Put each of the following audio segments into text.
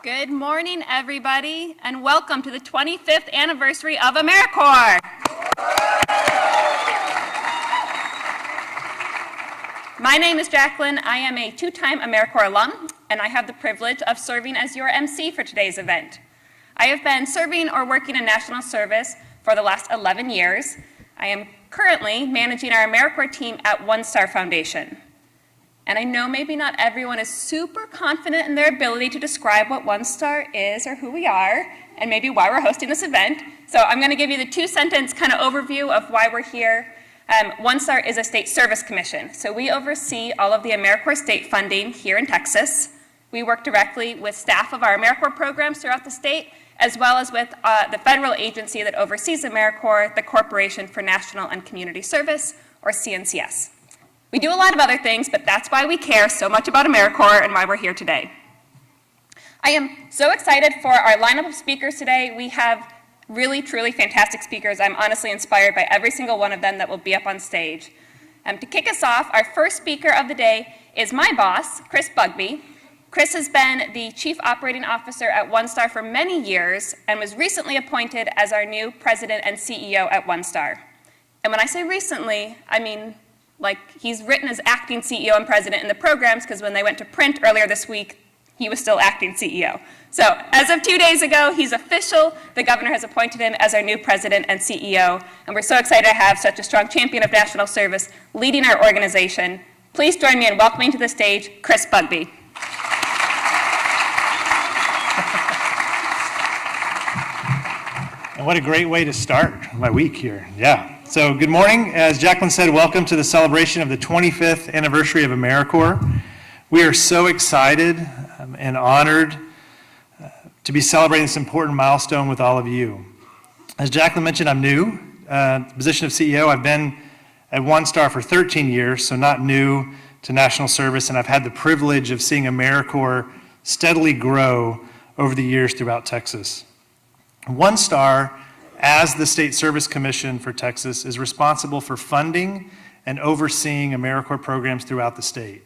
Good morning, everybody, and welcome to the 25th anniversary of AmeriCorps. My name is Jacqueline. I am a two-time AmeriCorps alum, and I have the privilege of serving as your MC for today's event. I have been serving or working in national service for the last 11 years. I am currently managing our AmeriCorps team at OneStar Foundation. And I know maybe not everyone is super confident in their ability to describe what OneStar is or who we are, and maybe why we're hosting this event. So I'm going to give you the two-sentence kind of overview of why we're here. OneStar is a state service commission, so we oversee all of the AmeriCorps state funding here in Texas. We work directly with staff of our AmeriCorps programs throughout the state, as well as with the federal agency that oversees AmeriCorps, the Corporation for National and Community Service, or CNCS. We do a lot of other things, but that's why we care so much about AmeriCorps and why we're here today. I am so excited for our lineup of speakers today. We have really, truly fantastic speakers. I'm honestly inspired by every single one of them that will be up on stage. To kick us off, our first speaker of the day is my boss, Chris Bugbee. Chris has been the Chief Operating Officer at OneStar for many years and was recently appointed as our new President and CEO at OneStar. And when I say recently, I mean like he's written as acting CEO and president in the programs, because when they went to print earlier this week, he was still acting CEO. So as of 2 days ago, he's official. The governor has appointed him as our new president and CEO, and we're so excited to have such a strong champion of national service leading our organization. Please join me in welcoming to the stage Chris Bugbee. And what a great way to start my week here. Yeah. So good morning. As Jacqueline said, welcome to the celebration of the 25th anniversary of AmeriCorps. We are so excited and honored to be celebrating this important milestone with all of you. As Jacqueline mentioned, I'm new. The position of CEO, I've been at OneStar for 13 years, so not new to national service, and I've had the privilege of seeing AmeriCorps steadily grow over the years throughout Texas. OneStar, as the State Service Commission for Texas, is responsible for funding and overseeing AmeriCorps programs throughout the state.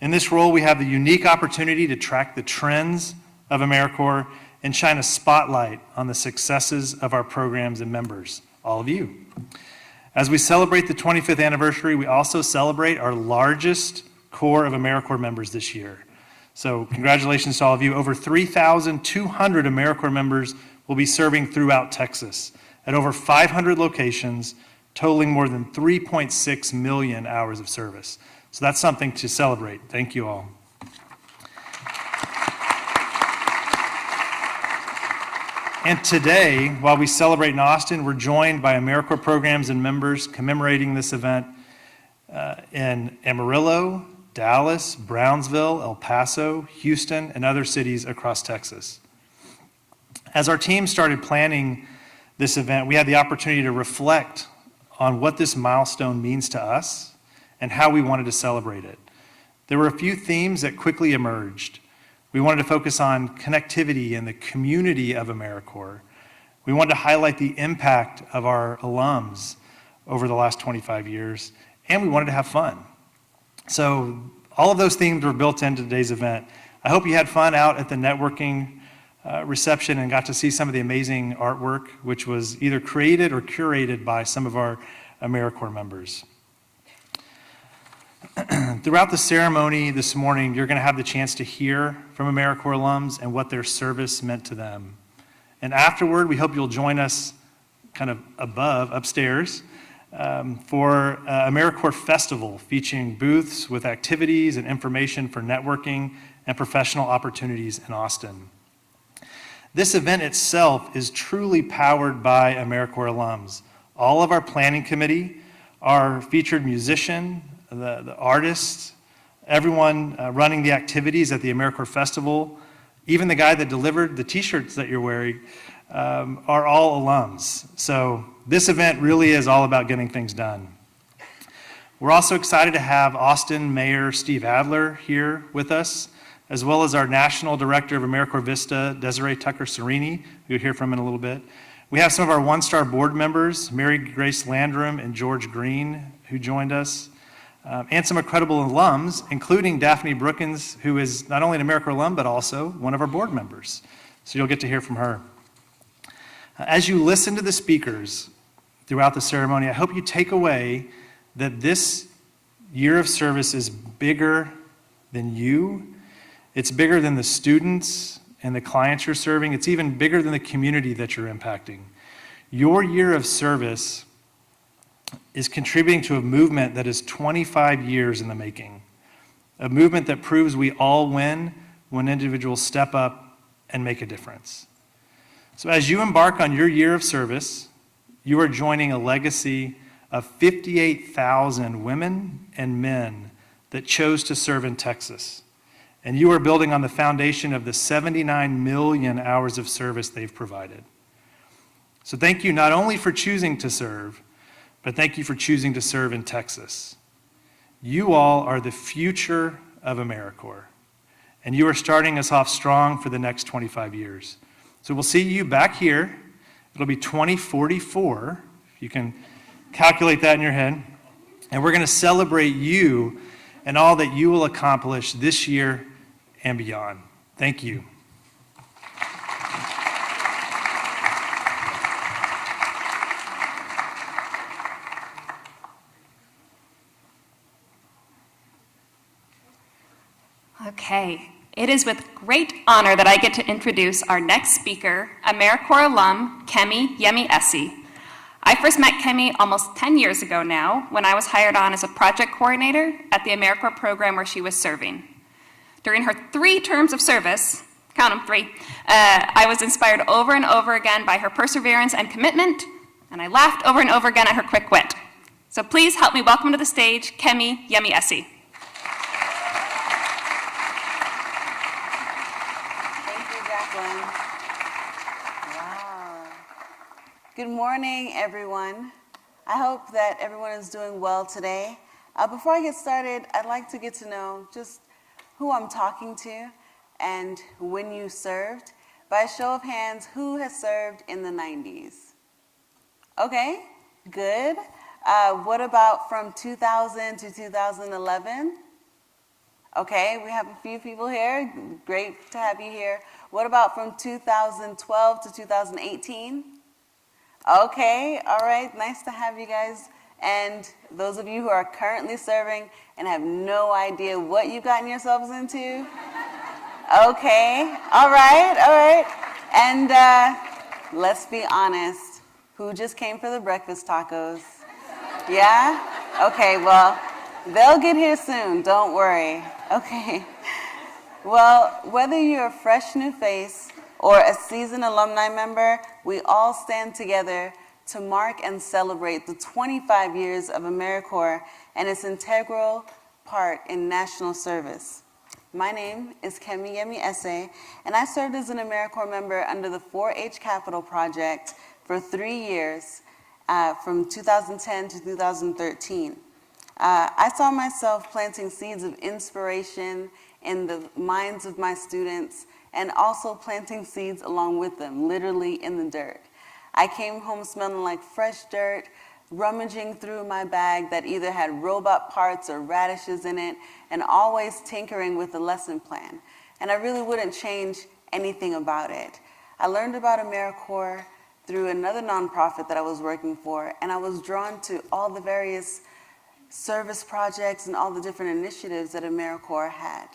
In this role, we have the unique opportunity to track the trends of AmeriCorps and shine a spotlight on the successes of our programs and members, all of you. As we celebrate the 25th anniversary, we also celebrate our largest core of AmeriCorps members this year. So congratulations to all of you. Over 3,200 AmeriCorps members will be serving throughout Texas at over 500 locations, totaling more than 3.6 million hours of service. So that's something to celebrate. Thank you all. And today, while we celebrate in Austin, we're joined by AmeriCorps programs and members commemorating this event in Amarillo, Dallas, Brownsville, El Paso, Houston, and other cities across Texas. As our team started planning this event, we had the opportunity to reflect on what this milestone means to us and how we wanted to celebrate it. There were a few themes that quickly emerged. We wanted to focus on connectivity and the community of AmeriCorps. We wanted to highlight the impact of our alums over the last 25 years, and we wanted to have fun. So all of those themes were built into today's event. I hope you had fun out at the networking reception and got to see some of the amazing artwork, which was either created or curated by some of our AmeriCorps members. Throughout the ceremony this morning, you're going to have the chance to hear from AmeriCorps alums and what their service meant to them. And afterward, we hope you'll join us kind of upstairs, for AmeriCorps Festival, featuring booths with activities and information for networking and professional opportunities in Austin. This event itself is truly powered by AmeriCorps alums. All of our planning committee, our featured musician, the artists, everyone running the activities at the AmeriCorps Festival, even the guy that delivered the t-shirts that you're wearing, are all alums. So this event really is all about getting things done. We're also excited to have Austin Mayor Steve Adler here with us, as well as our National Director of AmeriCorps VISTA, Desiree Ticker-Sorini, who you'll hear from in a little bit. We have some of our OneStar board members, Mary Grace Landrum and George Green, who joined us. and some incredible alums, including Daphne Brookins, who is not only an AmeriCorps alum, but also one of our board members. So you'll get to hear from her. As you listen to the speakers throughout the ceremony, I hope you take away that this year of service is bigger than you. It's bigger than the students and the clients you're serving. It's even bigger than the community that you're impacting. Your year of service is contributing to a movement that is 25 years in the making, a movement that proves we all win when individuals step up and make a difference. So as you embark on your year of service, you are joining a legacy of 58,000 women and men that chose to serve in Texas. And you are building on the foundation of the 79 million hours of service they've provided. So thank you not only for choosing to serve, but thank you for choosing to serve in Texas. You all are the future of AmeriCorps, and you are starting us off strong for the next 25 years. So we'll see you back here. It'll be 2044, if you can calculate that in your head, and we're going to celebrate you and all that you will accomplish this year and beyond. Thank you. Okay, it is with great honor that I get to introduce our next speaker, AmeriCorps alum, Kemi Yemi-ese. I first met Kemi almost 10 years ago now when I was hired on as a project coordinator at the AmeriCorps program where she was serving. During her 3 terms of service, count them 3, I was inspired over and over again by her perseverance and commitment, and I laughed over and over again at her quick wit. So please help me welcome to the stage, Kemi Yemi-ese. Good morning, everyone. I hope that everyone is doing well today. Before I get started, I'd like to get to know just who I'm talking to and when you served. By a show of hands, who has served in the 90s? Okay, good. What about from 2000 to 2011? Okay, we have a few people here. Great to have you here. What about from 2012 to 2018? Okay, all right, nice to have you guys. And those of you who are currently serving and have no idea what you've gotten yourselves into? Okay, all right. And let's be honest, who just came for the breakfast tacos? Yeah? Okay, well, they'll get here soon, don't worry. Okay. Well, whether you're a fresh new face or a seasoned alumni member, we all stand together to mark and celebrate the 25 years of AmeriCorps and its integral part in national service. My name is Kemi Yemi-ese, and I served as an AmeriCorps member under the 4-H Capital Project for 3 years, from 2010 to 2013. I saw myself planting seeds of inspiration in the minds of my students and also planting seeds along with them, literally in the dirt. I came home smelling like fresh dirt, rummaging through my bag that either had robot parts or radishes in it, and always tinkering with the lesson plan. And I really wouldn't change anything about it. I learned about AmeriCorps through another nonprofit that I was working for, and I was drawn to all the various service projects and all the different initiatives that AmeriCorps had.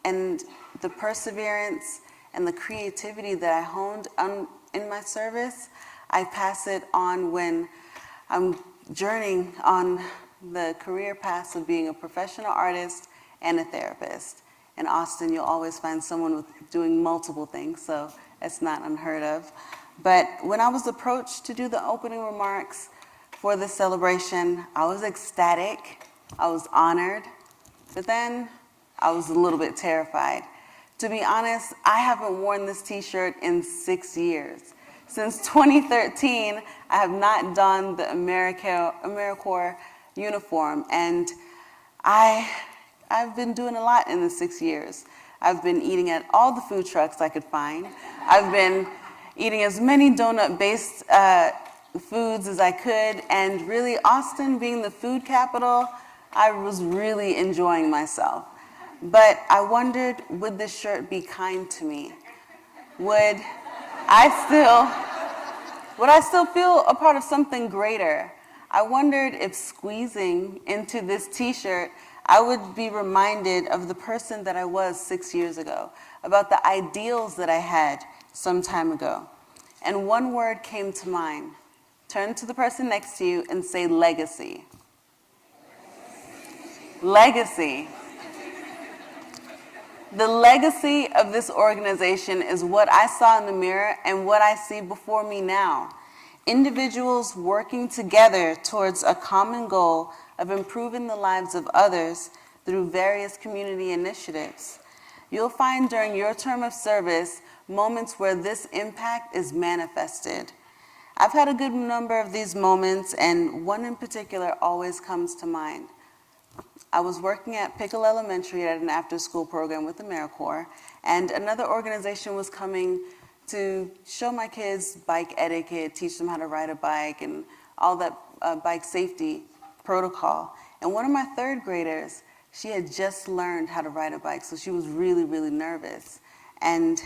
And the perseverance and the creativity that I honed in my service, I pass it on when I'm journeying on the career paths of being a professional artist and a therapist. In Austin, you'll always find someone doing multiple things, so it's not unheard of. But when I was approached to do the opening remarks for this celebration, I was ecstatic, I was honored, but then I was a little bit terrified. To be honest, I haven't worn this t-shirt in 6 years. Since 2013, I have not donned the AmeriCorps uniform, and I've been doing a lot in the 6 years. I've been eating at all the food trucks I could find. I've been eating as many donut-based foods as I could, and really Austin being the food capital, I was really enjoying myself. But I wondered, would this shirt be kind to me? Would I still feel a part of something greater? I wondered if squeezing into this t-shirt, I would be reminded of the person that I was 6 years ago, about the ideals that I had some time ago. And one word came to mind. Turn to the person next to you and say legacy. Legacy. The legacy of this organization is what I saw in the mirror and what I see before me now. Individuals working together towards a common goal of improving the lives of others through various community initiatives. You'll find during your term of service moments where this impact is manifested. I've had a good number of these moments, and one in particular always comes to mind. I was working at Pickle Elementary at an after-school program with AmeriCorps, and another organization was coming to show my kids bike etiquette, teach them how to ride a bike, and all that bike safety protocol. And one of my third graders, she had just learned how to ride a bike, so she was really, really nervous. And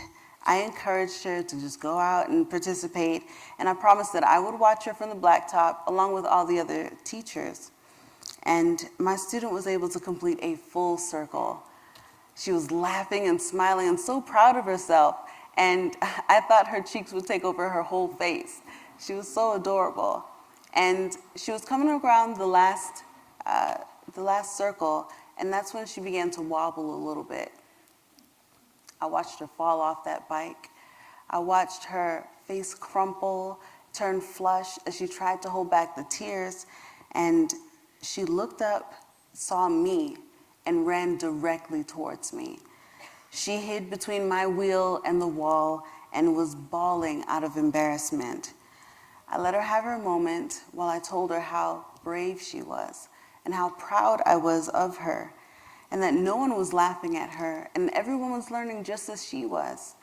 I encouraged her to just go out and participate, and I promised that I would watch her from the blacktop along with all the other teachers. And my student was able to complete a full circle. She was laughing and smiling and so proud of herself, and I thought her cheeks would take over her whole face. She was so adorable. And she was coming around the last circle, and that's when she began to wobble a little bit. I watched her fall off that bike. I watched her face crumple, turn flush as she tried to hold back the tears, and she looked up, saw me, and ran directly towards me. She hid between my wheel and the wall and was bawling out of embarrassment. I let her have her moment while I told her how brave she was and how proud I was of her, and that no one was laughing at her and everyone was learning just as she was.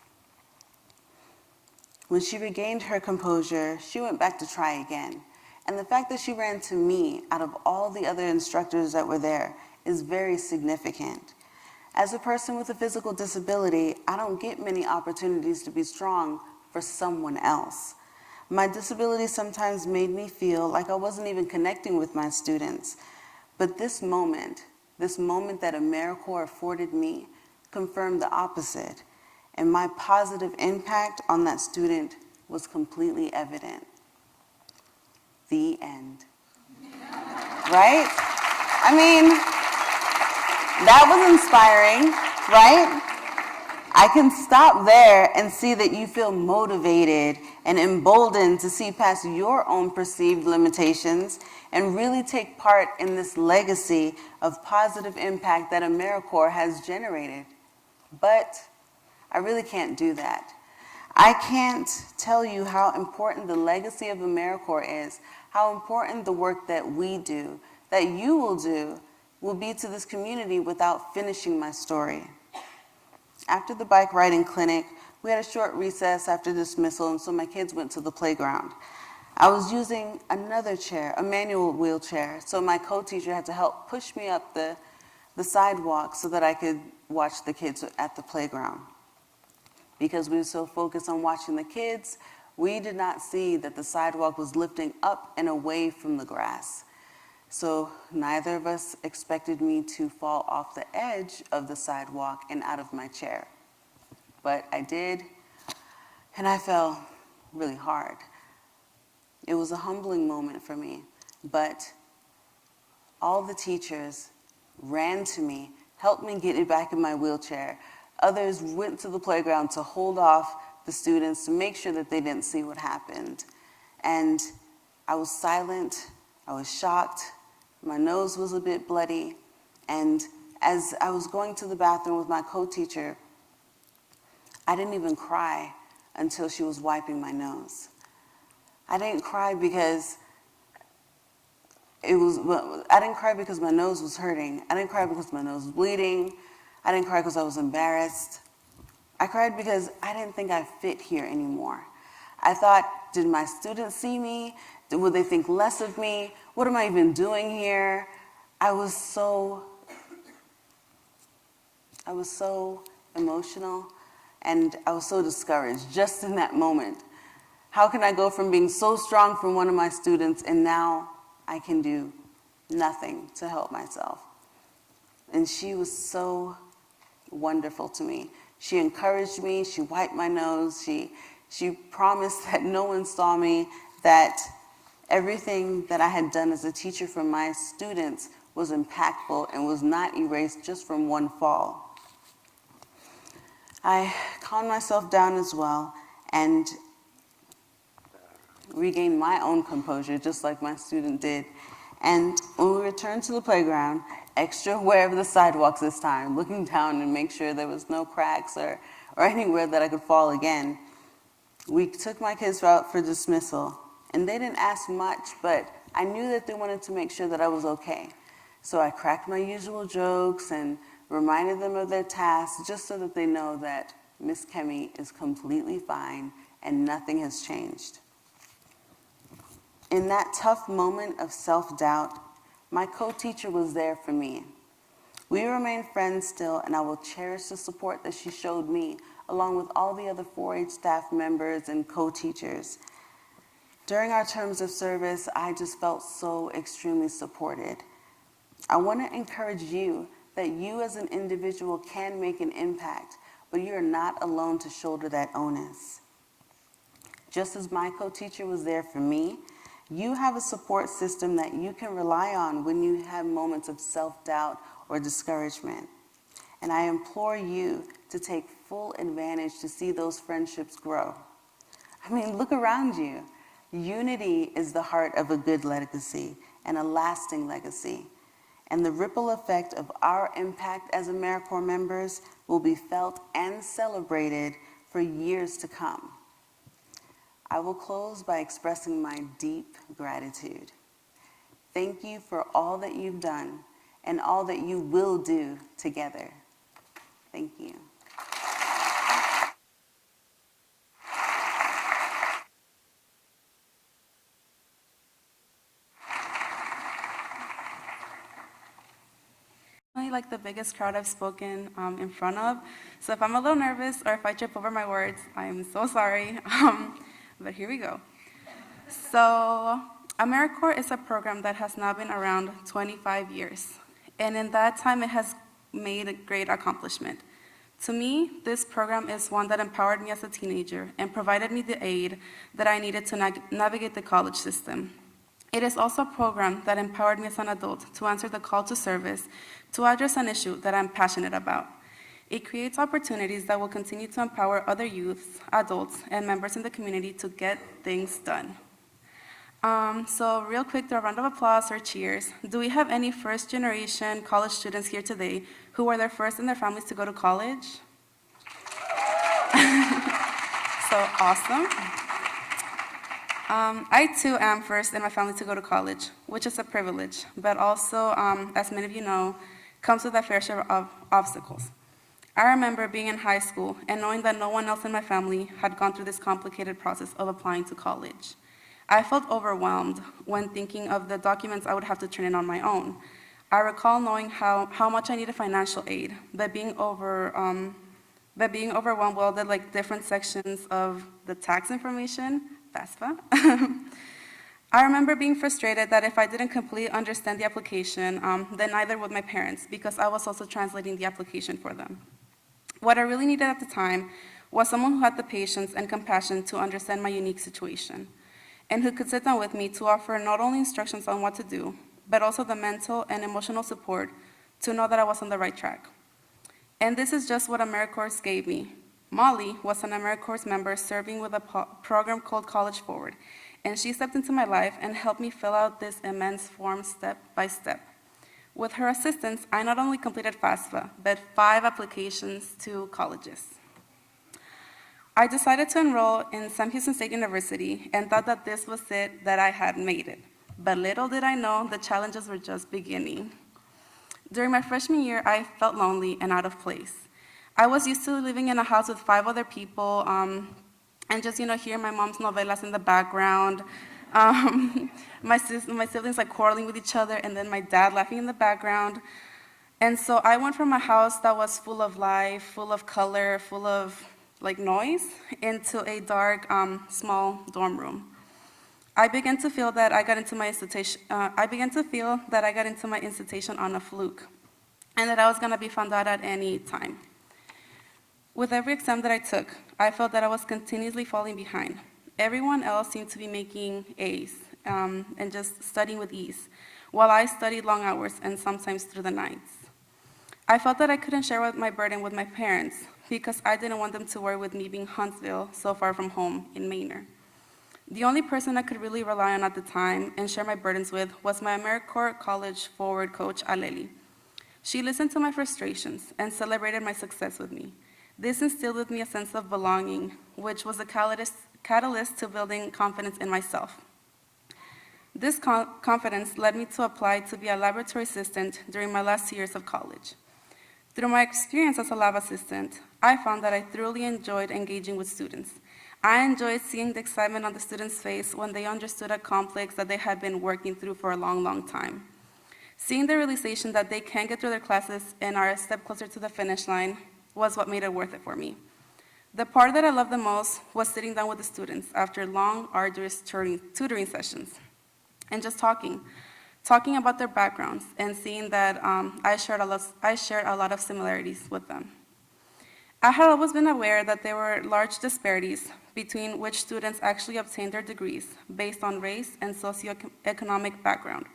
When she regained her composure, she went back to try again. And the fact that she ran to me out of all the other instructors that were there is very significant. As a person with a physical disability, I don't get many opportunities to be strong for someone else. My disability sometimes made me feel like I wasn't even connecting with my students. But this moment that AmeriCorps afforded me, confirmed the opposite. And my positive impact on that student was completely evident. The end. Right? I mean, that was inspiring, right? I can stop there and see that you feel motivated and emboldened to see past your own perceived limitations and really take part in this legacy of positive impact that AmeriCorps has generated. But I really can't do that. I can't tell you how important the legacy of AmeriCorps is, how important the work that we do, that you will do, will be to this community without finishing my story. After the bike riding clinic, we had a short recess after dismissal, and so my kids went to the playground. I was using another chair, a manual wheelchair, so my co-teacher had to help push me up the sidewalk so that I could watch the kids at the playground. Because we were so focused on watching the kids, we did not see that the sidewalk was lifting up and away from the grass. So neither of us expected me to fall off the edge of the sidewalk and out of my chair. But I did, and I fell really hard. It was a humbling moment for me, but all the teachers ran to me, helped me get back in my wheelchair. Others went to the playground to hold off the students to make sure that they didn't see what happened. And I was silent, I was shocked, my nose was a bit bloody, and as I was going to the bathroom with my co-teacher, I didn't even cry until she was wiping my nose. I didn't cry because my nose was hurting. I didn't cry because my nose was bleeding. I didn't cry because I was embarrassed. I cried because I didn't think I fit here anymore. I thought, did my students see me? Would they think less of me? What am I even doing here? I was so emotional, and I was so discouraged just in that moment. How can I go from being so strong for one of my students and now I can do nothing to help myself? And she was so wonderful to me. She encouraged me, she wiped my nose, she promised that no one saw me, that everything that I had done as a teacher for my students was impactful and was not erased just from one fall. I calmed myself down as well and regained my own composure, just like my student did. And when we returned to the playground, extra aware of the sidewalks this time, looking down and make sure there was no cracks or anywhere that I could fall again, we took my kids out for dismissal. And they didn't ask much, but I knew that they wanted to make sure that I was okay. So I cracked my usual jokes and reminded them of their tasks, just so that they know that Miss Kemi is completely fine and nothing has changed. In that tough moment of self-doubt, my co-teacher was there for me. We remain friends still, and I will cherish the support that she showed me, along with all the other 4-H staff members and co-teachers. During our terms of service, I just felt so extremely supported. I want to encourage you that you as an individual can make an impact, but you are not alone to shoulder that onus. Just as my co-teacher was there for me, you have a support system that you can rely on when you have moments of self-doubt or discouragement. And I implore you to take full advantage to see those friendships grow. I mean, look around you. Unity is the heart of a good legacy and a lasting legacy. And the ripple effect of our impact as AmeriCorps members will be felt and celebrated for years to come. I will close by expressing my deep gratitude. Thank you for all that you've done and all that you will do together. Thank you. Like the biggest crowd I've spoken in front of. So if I'm a little nervous or if I trip over my words, I'm so sorry. But here we go. So AmeriCorps is a program that has now been around 25 years. And in that time, it has made a great accomplishment. To me, this program is one that empowered me as a teenager and provided me the aid that I needed to navigate the college system. It is also a program that empowered me as an adult to answer the call to service, to address an issue that I'm passionate about. It creates opportunities that will continue to empower other youths, adults, and members in the community to get things done. So real quick, through a round of applause or cheers, do we have any first-generation college students here today who were their first in their families to go to college? So awesome. I too am first in my family to go to college, which is a privilege, but also, as many of you know, comes with a fair share of obstacles. I remember being in high school and knowing that no one else in my family had gone through this complicated process of applying to college. I felt overwhelmed when thinking of the documents I would have to turn in on my own. I recall knowing how much I needed financial aid, but being overwhelmed with all the different sections of the tax information, FAFSA. I remember being frustrated that if I didn't completely understand the application, then neither would my parents, because I was also translating the application for them. What I really needed at the time was someone who had the patience and compassion to understand my unique situation, and who could sit down with me to offer not only instructions on what to do, but also the mental and emotional support to know that I was on the right track. And this is just what AmeriCorps gave me. Molly was an AmeriCorps member serving with a program called College Forward, and she stepped into my life and helped me fill out this immense form step by step. With her assistance, I not only completed FAFSA, but 5 applications to colleges. I decided to enroll in Sam Houston State University and thought that this was it, that I had made it. But little did I know the challenges were just beginning. During my freshman year, I felt lonely and out of place. I was used to living in a house with 5 other people, and just, hearing my mom's novelas in the background. My siblings like quarreling with each other, and then my dad laughing in the background. And so I went from a house that was full of life, full of color, full of like noise, into a dark, small dorm room. I began to feel that I got into my institution. On a fluke, and that I was going to be found out at any time. With every exam that I took, I felt that I was continuously falling behind. Everyone else seemed to be making A's and just studying with ease, while I studied long hours and sometimes through the nights. I felt that I couldn't share my burden with my parents because I didn't want them to worry with me being Huntsville, so far from home in Manor. The only person I could really rely on at the time and share my burdens with was my AmeriCorps college forward coach, Aleli. She listened to my frustrations and celebrated my success with me. This instilled with me a sense of belonging, which was a catalyst to building confidence in myself. This confidence led me to apply to be a laboratory assistant during my last 2 years of college. Through my experience as a lab assistant, I found that I thoroughly enjoyed engaging with students. I enjoyed seeing the excitement on the students' face when they understood a complex that they had been working through for a long, long time. Seeing the realization that they can get through their classes and are a step closer to the finish line was what made it worth it for me. The part that I loved the most was sitting down with the students after long, arduous tutoring sessions and just talking about their backgrounds and seeing that I shared a lot of similarities with them. I had always been aware that there were large disparities between which students actually obtained their degrees based on race and socioeconomic background.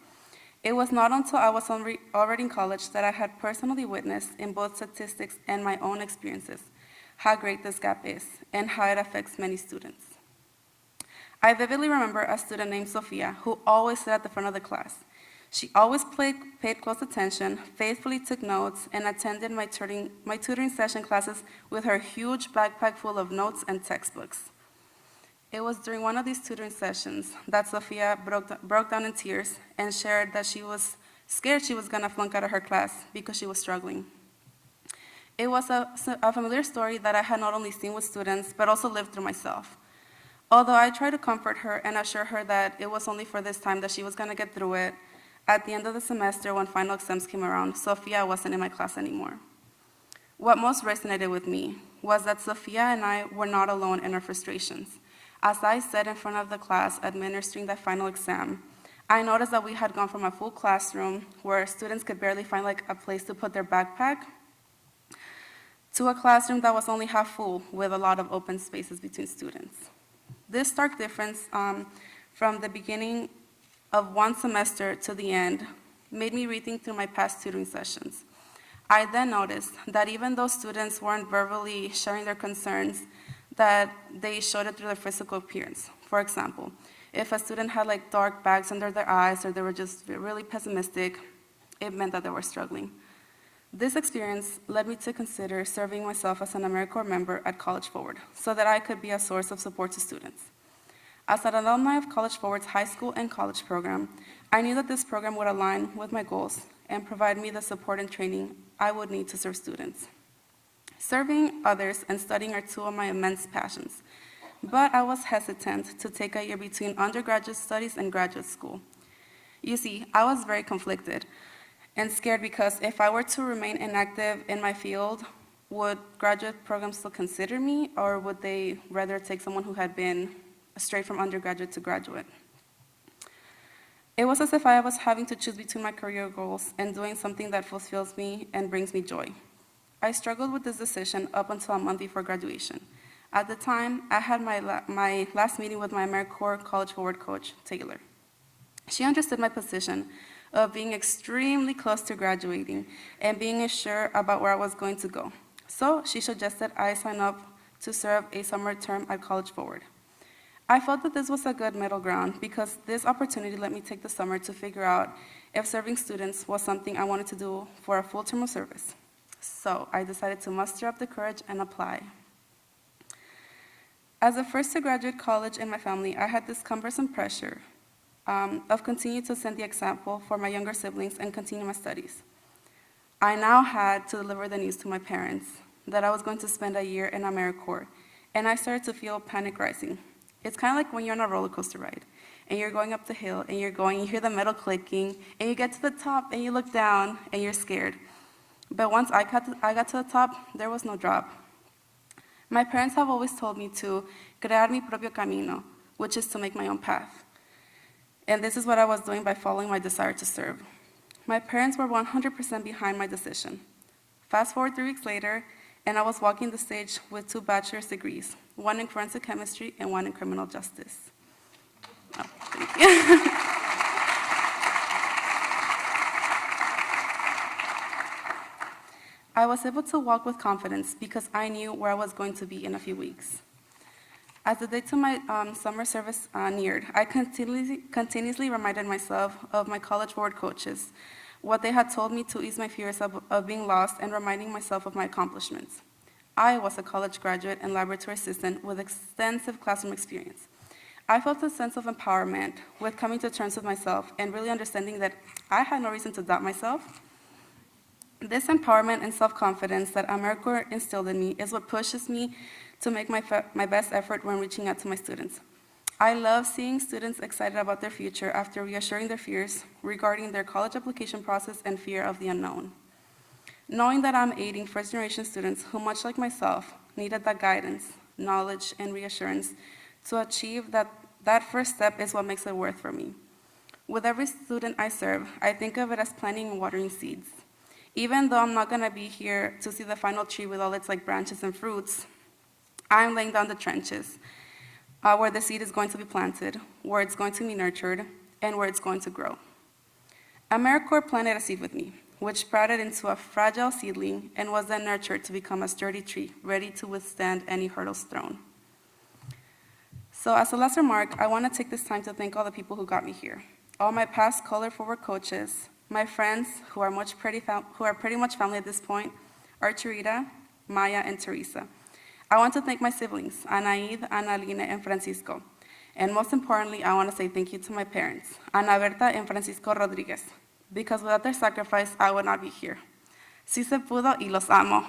It was not until I was already in college that I had personally witnessed in both statistics and my own experiences how great this gap is and how it affects many students. I vividly remember a student named Sophia who always sat at the front of the class. She always paid close attention, faithfully took notes, and attended my tutoring session classes with her huge backpack full of notes and textbooks. It was during one of these tutoring sessions that Sophia broke down in tears and shared that she was scared she was going to flunk out of her class because she was struggling. It was a familiar story that I had not only seen with students, but also lived through myself. Although I tried to comfort her and assure her that it was only for this time that she was going to get through it, at the end of the semester, when final exams came around, Sophia wasn't in my class anymore. What most resonated with me was that Sophia and I were not alone in our frustrations. As I sat in front of the class administering that final exam, I noticed that we had gone from a full classroom where students could barely find like a place to put their backpack to a classroom that was only half full with a lot of open spaces between students. This stark difference from the beginning of one semester to the end made me rethink through my past tutoring sessions. I then noticed that even though students weren't verbally sharing their concerns, that they showed it through their physical appearance. For example, if a student had like dark bags under their eyes or they were just really pessimistic, it meant that they were struggling. This experience led me to consider serving myself as an AmeriCorps member at College Forward so that I could be a source of support to students. As an alumni of College Forward's high school and college program, I knew that this program would align with my goals and provide me the support and training I would need to serve students. Serving others and studying are two of my immense passions, but I was hesitant to take a year between undergraduate studies and graduate school. You see, I was very conflicted and scared because if I were to remain inactive in my field, would graduate programs still consider me, or would they rather take someone who had been straight from undergraduate to graduate? It was as if I was having to choose between my career goals and doing something that fulfills me and brings me joy. I struggled with this decision up until a month before graduation. At the time, I had my last meeting with my AmeriCorps College Forward coach, Taylor. She understood my position of being extremely close to graduating and being unsure about where I was going to go. So she suggested I sign up to serve a summer term at College Forward. I felt that this was a good middle ground because this opportunity let me take the summer to figure out if serving students was something I wanted to do for a full term of service. So I decided to muster up the courage and apply. As the first to graduate college in my family, I had this cumbersome pressure of continuing to set the example for my younger siblings and continue my studies. I now had to deliver the news to my parents that I was going to spend a year in AmeriCorps, and I started to feel panic rising. It's kind of like when you're on a roller coaster ride, and you're going up the hill, and you're going, you hear the metal clicking, and you get to the top, and you look down, and you're scared. But once I got to the top, there was no drop. My parents have always told me to crear mi propio camino, which is to make my own path. And this is what I was doing by following my desire to serve. My parents were 100% behind my decision. Fast forward 3 weeks later, and I was walking the stage with 2 bachelor's degrees, one in forensic chemistry and one in criminal justice. Oh, thank you. I was able to walk with confidence because I knew where I was going to be in a few weeks. As the date to my summer service neared, I continuously reminded myself of my college board coaches, what they had told me to ease my fears of being lost, and reminding myself of my accomplishments. I was a college graduate and laboratory assistant with extensive classroom experience. I felt a sense of empowerment with coming to terms with myself and really understanding that I had no reason to doubt myself. This empowerment and self-confidence that AmeriCorps instilled in me is what pushes me to make my best effort when reaching out to my students. I love seeing students excited about their future after reassuring their fears regarding their college application process and fear of the unknown. Knowing that I'm aiding first-generation students who, much like myself, needed that guidance, knowledge, and reassurance to achieve that first step is what makes it worth for me. With every student I serve, I think of it as planting and watering seeds. Even though I'm not going to be here to see the final tree with all its branches and fruits, I'm laying down the trenches where the seed is going to be planted, where it's going to be nurtured, and where it's going to grow. AmeriCorps planted a seed with me, which sprouted into a fragile seedling and was then nurtured to become a sturdy tree, ready to withstand any hurdles thrown. So as a last remark, I want to take this time to thank all the people who got me here, all my past color-forward coaches, my friends who are pretty much family at this point, Arturita, Maya, and Teresa. I want to thank my siblings, Anaid, Analina, and Francisco. And most importantly, I want to say thank you to my parents, Ana Berta and Francisco Rodriguez, because without their sacrifice, I would not be here. Sí se pudo y los amo.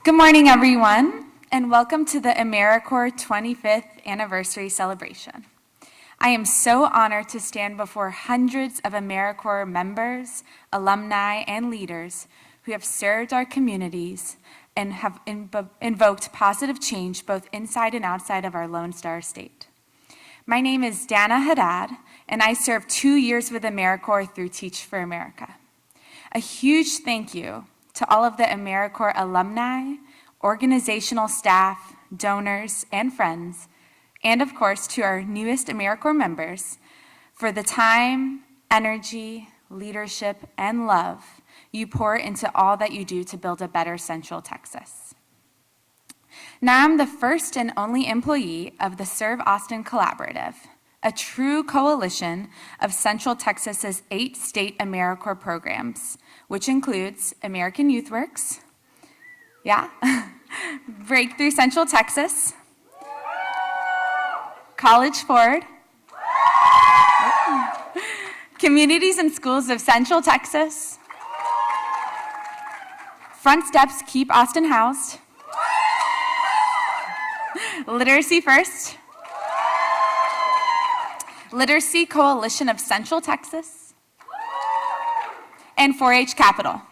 Good morning, everyone, and welcome to the AmeriCorps 25th Anniversary Celebration. I am so honored to stand before hundreds of AmeriCorps members, alumni, and leaders who have served our communities and have invoked positive change both inside and outside of our Lone Star State. My name is Dana Haddad, and I served 2 years with AmeriCorps through Teach for America. A huge thank you to all of the AmeriCorps alumni, organizational staff, donors, and friends, and of course to our newest AmeriCorps members for the time, energy, leadership, and love you pour into all that you do to build a better Central Texas. Now I'm the first and only employee of the ServeAustin Collaborative, a true coalition of Central Texas's 8 state AmeriCorps programs, which includes American Youth Works, Breakthrough Central Texas, College Forward, Communities and Schools of Central Texas, Front Steps Keep Austin Housed, Literacy First, Literacy Coalition of Central Texas, and 4-H Capital.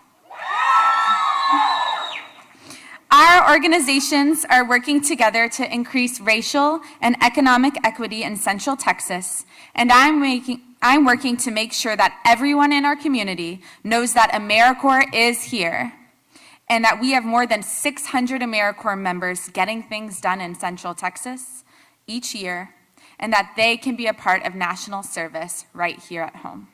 Our organizations are working together to increase racial and economic equity in Central Texas, and I'm working to make sure that everyone in our community knows that AmeriCorps is here, and that we have more than 600 AmeriCorps members getting things done in Central Texas each year, and that they can be a part of national service right here at home.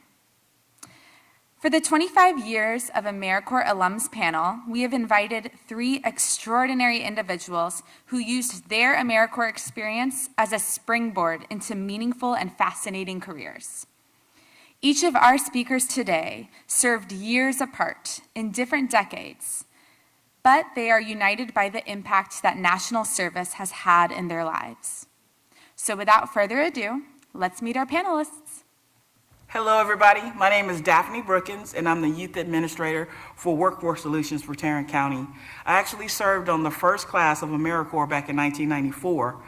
For the 25 years of AmeriCorps Alums Panel, we have invited 3 extraordinary individuals who used their AmeriCorps experience as a springboard into meaningful and fascinating careers. Each of our speakers today served years apart in different decades, but they are united by the impact that national service has had in their lives. So without further ado, let's meet our panelists. Hello, everybody. My name is Daphne Brookins, and I'm the Youth Administrator for Workforce Solutions for Tarrant County. I actually served on the first class of AmeriCorps back in 1994.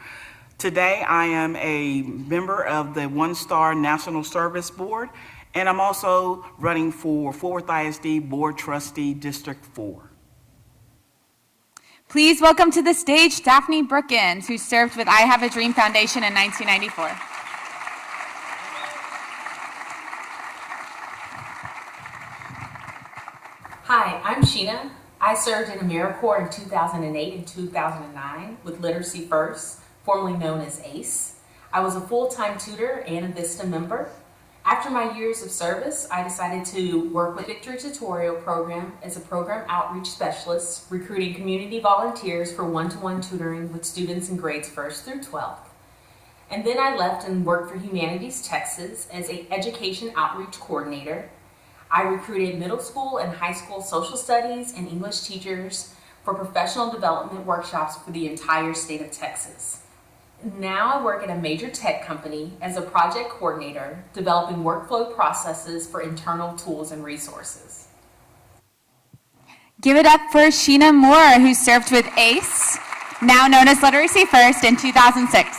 Today, I am a member of the OneStar National Service Board, and I'm also running for Fort Worth ISD Board Trustee District 4. Please welcome to the stage Daphne Brookins, who served with I Have a Dream Foundation in 1994. Hi, I'm Sheena. I served in AmeriCorps in 2008 and 2009 with Literacy First, formerly known as ACE. I was a full-time tutor and a VISTA member. After my years of service, I decided to work with Victory Tutorial Program as a program outreach specialist, recruiting community volunteers for one-to-one tutoring with students in grades 1st through 12th. And then I left and worked for Humanities Texas as an education outreach coordinator. I recruited middle school and high school social studies and English teachers for professional development workshops for the entire state of Texas. Now I work at a major tech company as a project coordinator, developing workflow processes for internal tools and resources. Give it up for Sheena Moore, who served with ACE, now known as Literacy First, in 2006.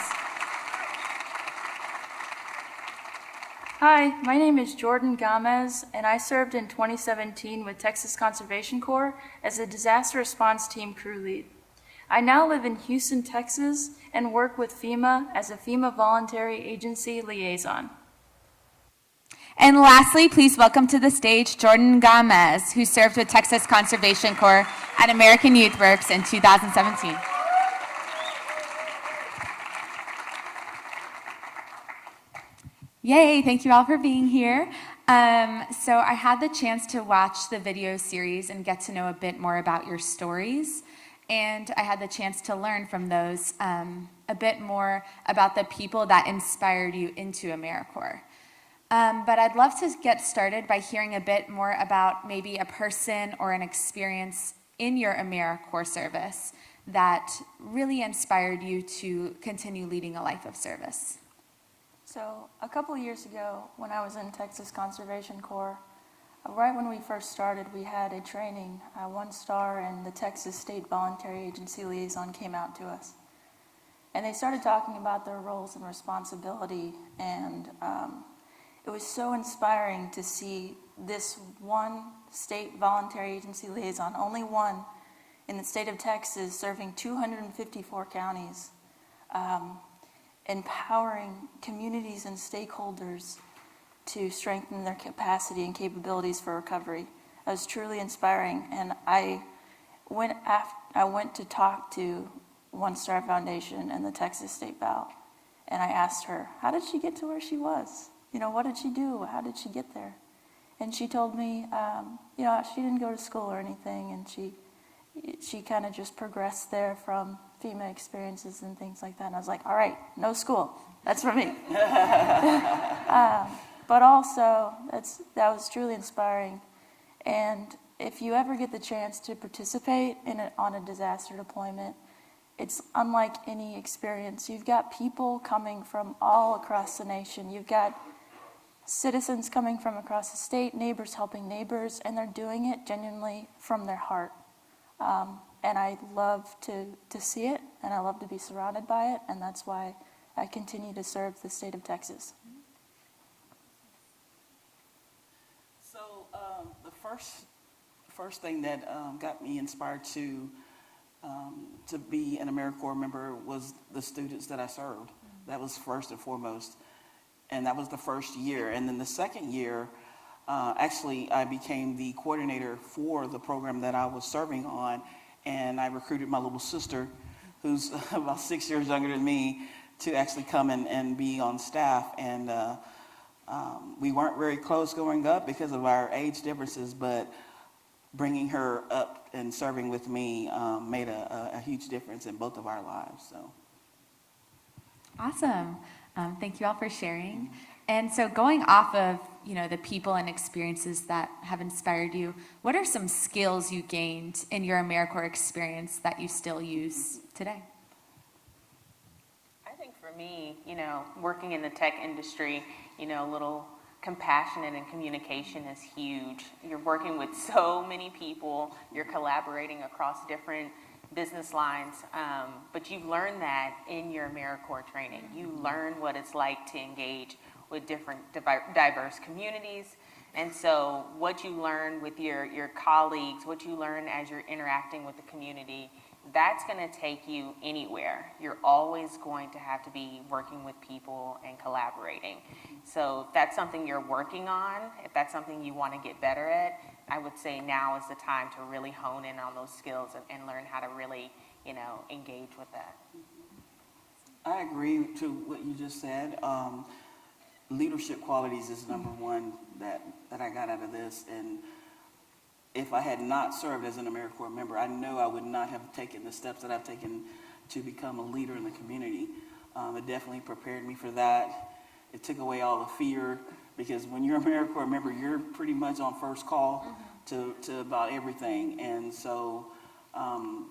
Hi, my name is Jordan Gamez, and I served in 2017 with Texas Conservation Corps as a disaster response team crew lead. I now live in Houston, Texas, and work with FEMA as a FEMA voluntary agency liaison. And lastly, please welcome to the stage Jordan Gamez, who served with Texas Conservation Corps at American Youth Works in 2017. Yay, thank you all for being here. So I had the chance to watch the video series and get to know a bit more about your stories. And I had the chance to learn from those a bit more about the people that inspired you into AmeriCorps. But I'd love to get started by hearing a bit more about maybe a person or an experience in your AmeriCorps service that really inspired you to continue leading a life of service. So a couple of years ago, when I was in Texas Conservation Corps, right when we first started, we had a training. OneStar and the Texas State Voluntary Agency Liaison came out to us. And they started talking about their roles and responsibility, and it was so inspiring to see this one state voluntary agency liaison, only one in the state of Texas, serving 254 counties, empowering communities and stakeholders to strengthen their capacity and capabilities for recovery. It was truly inspiring, and I went to talk to OneStar Foundation and the Texas State Val, and I asked her, how did she get to where she was? You know, what did she do? How did she get there? And she told me, you know, she didn't go to school or anything, and she kind of just progressed there from FEMA experiences and things like that. And I was like, all right, no school. That's for me. But also, that was truly inspiring. And if you ever get the chance to participate on a disaster deployment, it's unlike any experience. You've got people coming from all across the nation. You've got citizens coming from across the state, neighbors helping neighbors, and they're doing it genuinely from their heart. And I love to see it, and I love to be surrounded by it, and that's why I continue to serve the state of Texas. So the first thing that got me inspired to be an AmeriCorps member was the students that I served. That was first and foremost, and that was the first year. And then the second year, actually, I became the coordinator for the program that I was serving on, and I recruited my little sister, who's about 6 years younger than me, to actually come and be on staff. And we weren't very close growing up because of our age differences, but bringing her up and serving with me made a huge difference in both of our lives. So. Awesome. Thank you all for sharing. And so going off of, the people and experiences that have inspired you, what are some skills you gained in your AmeriCorps experience that you still use today? I think for me, working in the tech industry, a little compassionate and communication is huge. You're working with so many people, you're collaborating across different business lines, but you learn that in your AmeriCorps training. You learn what it's like to engage with different diverse communities. And so what you learn with your colleagues, what you learn as you're interacting with the community, that's going to take you anywhere. You're always going to have to be working with people and collaborating. So if that's something you're working on, if that's something you want to get better at, I would say now is the time to really hone in on those skills and learn how to really, engage with that. I agree to what you just said. Leadership qualities is number one that I got out of this. And if I had not served as an AmeriCorps member, I know I would not have taken the steps that I've taken to become a leader in the community. It definitely prepared me for that. It took away all the fear, because when you're an AmeriCorps member, you're pretty much on first call to about everything. And so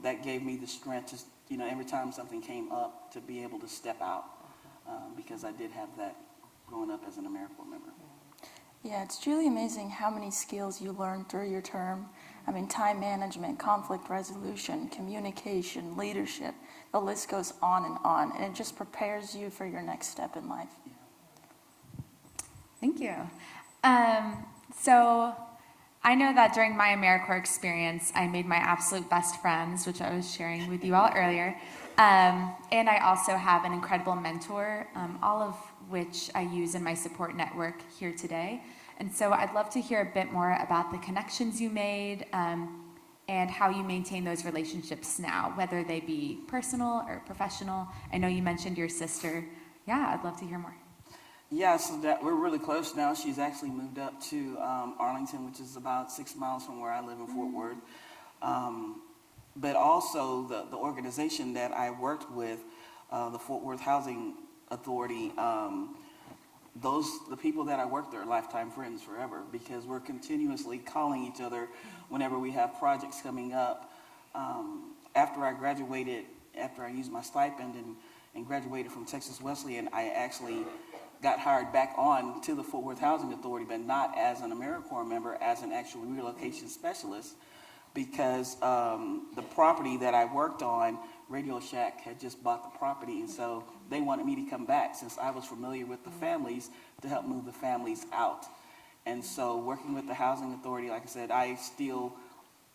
that gave me the strength to, every time something came up, to be able to step out, because I did have that growing up as an AmeriCorps member. Yeah, it's truly amazing how many skills you learn through your term. I mean, time management, conflict resolution, communication, leadership, the list goes on, and it just prepares you for your next step in life. Thank you. So I know that during my AmeriCorps experience, I made my absolute best friends, which I was sharing with you all earlier. And I also have an incredible mentor, all of which I use in my support network here today. And so I'd love to hear a bit more about the connections you made and how you maintain those relationships now, whether they be personal or professional. I know you mentioned your sister. Yeah, I'd love to hear more. Yeah, so that we're really close now. She's actually moved up to Arlington, which is about 6 miles from where I live in Fort Worth. But also the organization that I worked with, the Fort Worth Housing Authority, the people that I work there are lifetime friends forever, because we're continuously calling each other whenever we have projects coming up. After I graduated, after I used my stipend and graduated from Texas Wesleyan, I actually got hired back on to the Fort Worth Housing Authority, but not as an AmeriCorps member, as an actual relocation specialist, because the property that I worked on, Radio Shack had just bought the property, and so they wanted me to come back, since I was familiar with the families, to help move the families out. And so working with the Housing Authority, like I said, I still,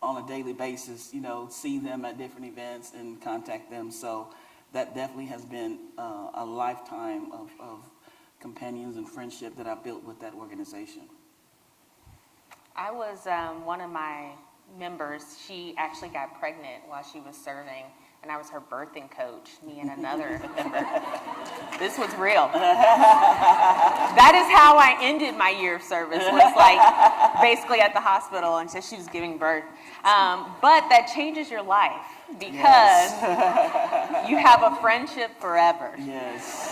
on a daily basis, see them at different events and contact them. So that definitely has been a lifetime of companions and friendship that I've built with that organization. I was one of my members. She actually got pregnant while she was serving, and I was her birthing coach, me and another member. This was real. That is how I ended my year of service, was like basically at the hospital, and so she was giving birth. But that changes your life, because you have a friendship forever. Yes.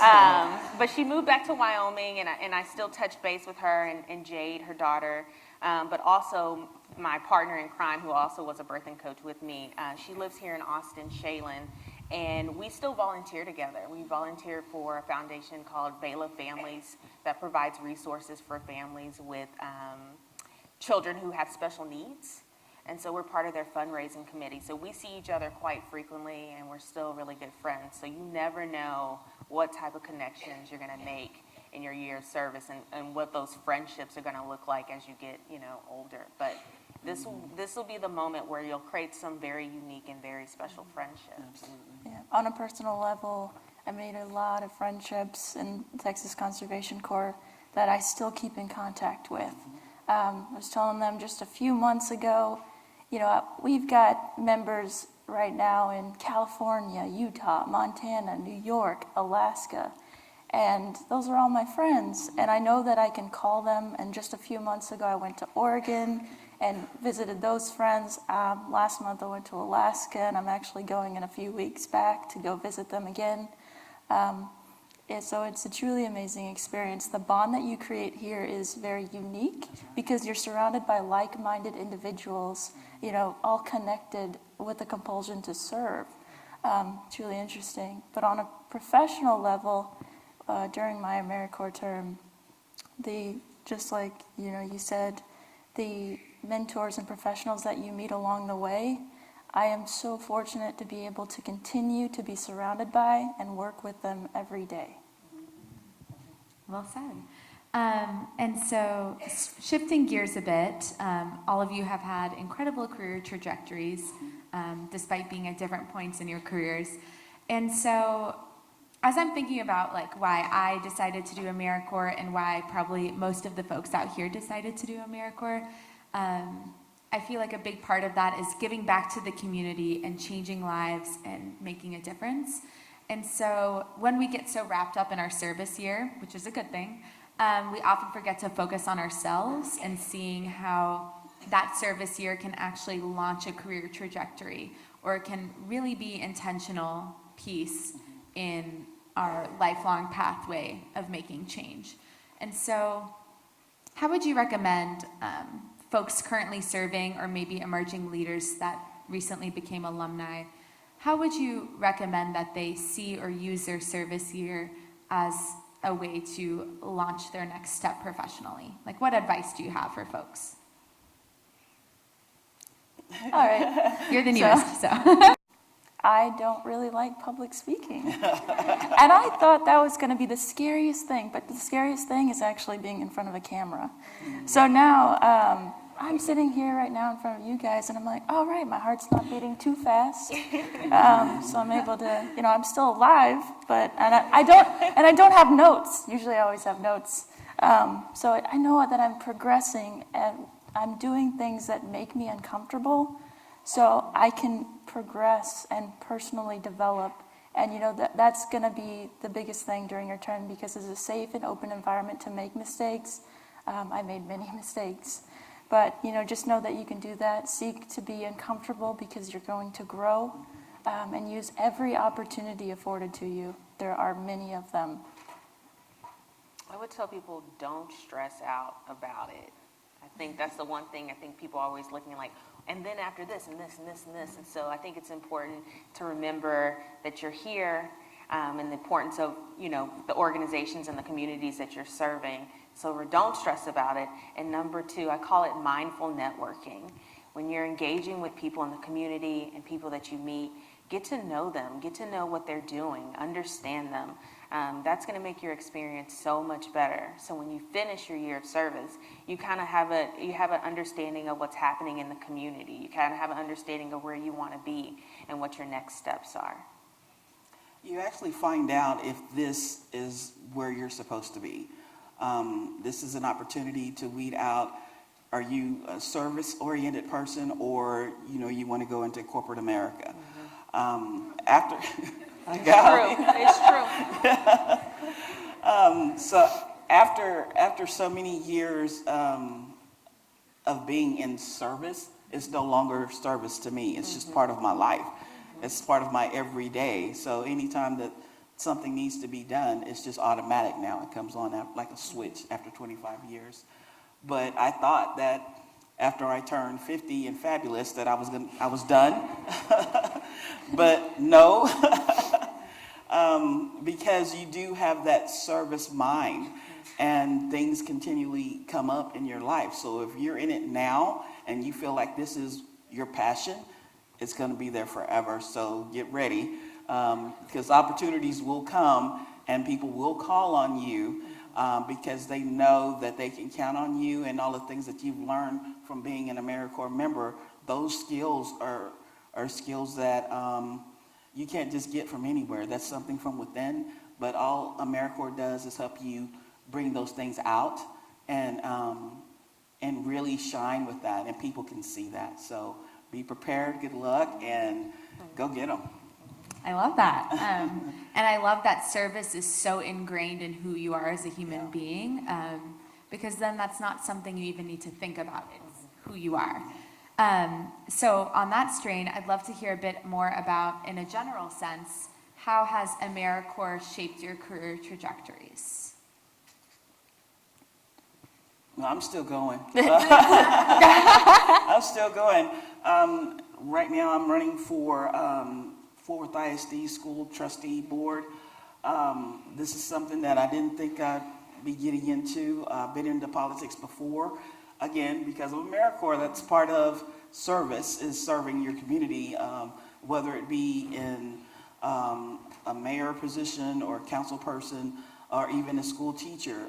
But she moved back to Wyoming, and I still touch base with her and Jade, her daughter, but also my partner in crime, who also was a birthing coach with me. She lives here in Austin, Shaylin, and we still volunteer together. We volunteer for a foundation called Bailiff Families that provides resources for families with children who have special needs. And so we're part of their fundraising committee. So we see each other quite frequently, and we're still really good friends. So you never know what type of connections you're going to make in your year of service, and what those friendships are going to look like as you get, older. But this will be the moment where you'll create some very unique and very special friendships. Yeah. On a personal level, I made a lot of friendships in Texas Conservation Corps that I still keep in contact with. I was telling them just a few months ago, we've got members right now in California, Utah, Montana, New York, Alaska, and those are all my friends. And I know that I can call them, and just a few months ago I went to Oregon and visited those friends. Last month I went to Alaska, and I'm actually going in a few weeks back to go visit them again. So it's a truly amazing experience. The bond that you create here is very unique because you're surrounded by like-minded individuals, all connected with a compulsion to serve. Truly interesting. But on a professional level, during my AmeriCorps term, just like you said, the mentors and professionals that you meet along the way, I am so fortunate to be able to continue to be surrounded by and work with them every day. Well said. And so, shifting gears a bit, all of you have had incredible career trajectories, despite being at different points in your careers. And so, as I'm thinking about why I decided to do AmeriCorps and why probably most of the folks out here decided to do AmeriCorps, I feel like a big part of that is giving back to the community and changing lives and making a difference. And so when we get so wrapped up in our service year, which is a good thing, we often forget to focus on ourselves and seeing how that service year can actually launch a career trajectory, or it can really be intentional piece in our lifelong pathway of making change. And so how would you recommend folks currently serving or maybe emerging leaders that recently became alumni, how would you recommend that they see or use their service year as a way to launch their next step professionally? What advice do you have for folks? All right. You're the newest, so. I don't really like public speaking. And I thought that was going to be the scariest thing, but the scariest thing is actually being in front of a camera. So now I'm sitting here right now in front of you guys, and I'm like, all right, my heart's not beating too fast. So I'm able to, I'm still alive, but I don't have notes. Usually I always have notes. So I know that I'm progressing, and I'm doing things that make me uncomfortable, so I can progress and personally develop. And that's going to be the biggest thing during your term, because it's a safe and open environment to make mistakes. I made many mistakes, but just know that you can do that. Seek to be uncomfortable because you're going to grow, and use every opportunity afforded to you. There are many of them. I would tell people, don't stress out about it. I think that's the one thing I think people are always looking and then after this and this and this and this. And so I think it's important to remember that you're here, and the importance of, the organizations and the communities that you're serving. So don't stress about it. And number two, I call it mindful networking. When you're engaging with people in the community and people that you meet, get to know them, get to know what they're doing, understand them. That's going to make your experience so much better. So when you finish your year of service, you kind of have an understanding of what's happening in the community. You kind of have an understanding of where you want to be and what your next steps are. You actually find out if this is where you're supposed to be. This is an opportunity to weed out, are you a service-oriented person, or you want to go into corporate America? After It's true. So after so many years of being in service, it's no longer service to me. It's just part of my life. It's part of my everyday. So anytime that something needs to be done, it's just automatic now. It comes on like a switch after 25 years. But I thought that after I turned 50 and fabulous that I was done. But no, because you do have that service mind, and things continually come up in your life. So if you're in it now and you feel like this is your passion, it's going to be there forever. So get ready, because opportunities will come and people will call on you, because they know that they can count on you, and all the things that you've learned from being an AmeriCorps member. Those skills are skills that you can't just get from anywhere. That's something from within. But all AmeriCorps does is help you bring those things out and really shine with that, and people can see that. So be prepared, good luck, and go get them. I love that. And I love that service is so ingrained in who you are as a human being, because then that's not something you even need to think about. It's who you are. So on that strain, I'd love to hear a bit more about, in a general sense, how has AmeriCorps shaped your career trajectories? Well, I'm still going. I'm still going. Right now, I'm running for Fort Worth ISD School Trustee Board. This is something that I didn't think I'd be getting into. I've been into politics before. Again, because of AmeriCorps, that's part of service, is serving your community, whether it be in a mayor position or council person or even a school teacher.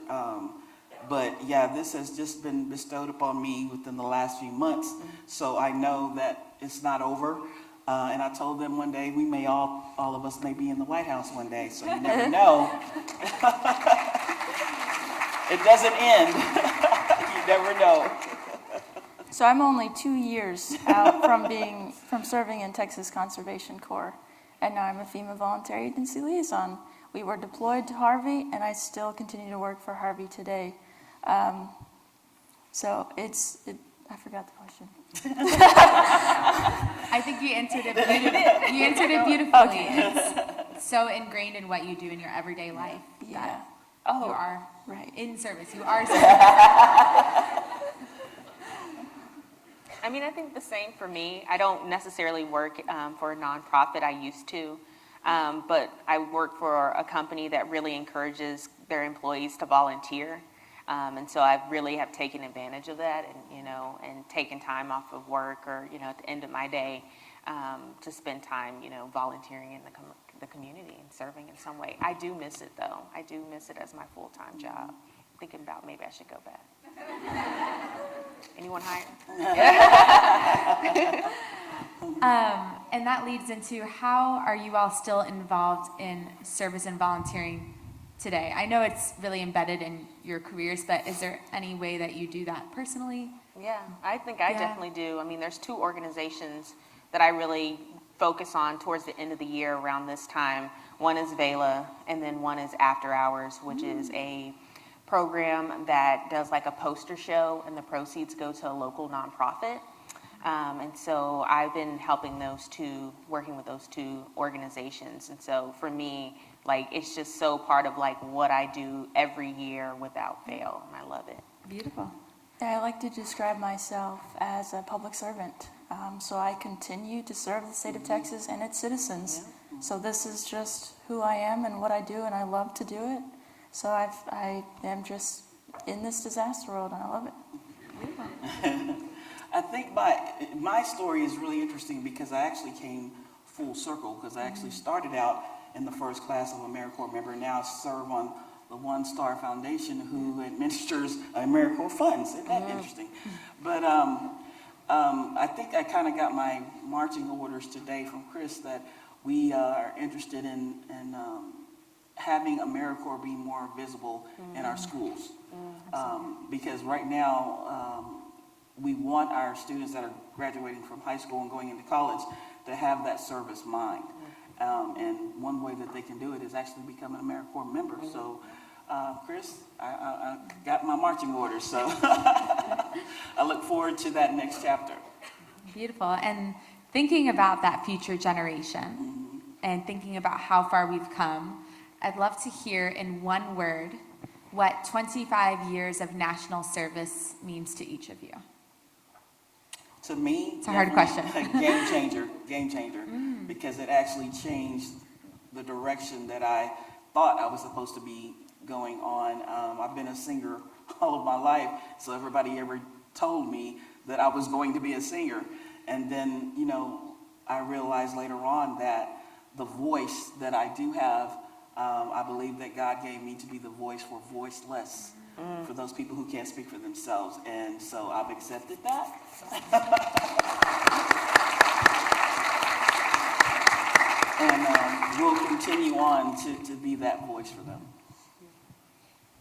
But yeah, this has just been bestowed upon me within the last few months. So I know that it's not over. And I told them one day, we may all of us may be in the White House one day. So you never know. It doesn't end. You never know. So I'm only 2 years out from serving in Texas Conservation Corps, and now I'm a FEMA Voluntary Agency Liaison. We were deployed to Harvey, and I still continue to work for Harvey today. So I forgot the question. I think you answered it beautifully. You answered it beautifully. Okay. It's so ingrained in what you do in your everyday life. Yeah. That Oh, you are right. in service. You are serving. I mean, I think the same for me. I don't necessarily work for a nonprofit. I used to. But I work for a company that really encourages their employees to volunteer. And so I really have taken advantage of that and taken time off of work or, at the end of my day to spend time, volunteering in the community and serving in some way. I do miss it, though. I do miss it as my full-time job. Thinking about maybe I should go back. Anyone hired? And that leads into, how are you all still involved in service and volunteering today? I know it's really embedded in your careers, but is there any way that you do that personally? Yeah, I think I definitely do. I mean, there's two organizations that I really focus on towards the end of the year around this time. One is VELA, and then one is After Hours, which is a program that does like a poster show, and the proceeds go to a local nonprofit. And so I've been helping working with those two organizations. And so for me, it's just so part of what I do every year without fail, and I love it. Beautiful. Yeah, I like to describe myself as a public servant. So I continue to serve the state of Texas and its citizens. Yeah. So this is just who I am and what I do, and I love to do it. So I am just in this disaster world, and I love it. I think my story is really interesting because I actually came full circle, because I actually started out in the first class of AmeriCorps member, and now serve on the OneStar Foundation, who administers AmeriCorps funds. Isn't that interesting? But I think I kind of got my marching orders today from Chris that we are interested in having AmeriCorps be more visible in our schools. Because right now, we want our students that are graduating from high school and going into college to have that service mind. And one way that they can do it is actually become an AmeriCorps member. So, Chris, I got my marching orders, so I look forward to that next chapter. Beautiful. And thinking about that future generation and thinking about how far we've come, I'd love to hear in one word what 25 years of national service means to each of you. To me, it's a hard question. Game changer, because it actually changed the direction that I thought I was supposed to be going on. I've been a singer all of my life, so everybody ever told me that I was going to be a singer. And then, I realized later on that the voice that I do have, I believe that God gave me to be the voice for voiceless, for those people who can't speak for themselves. And so I've accepted that. And we'll continue on to be that voice for them.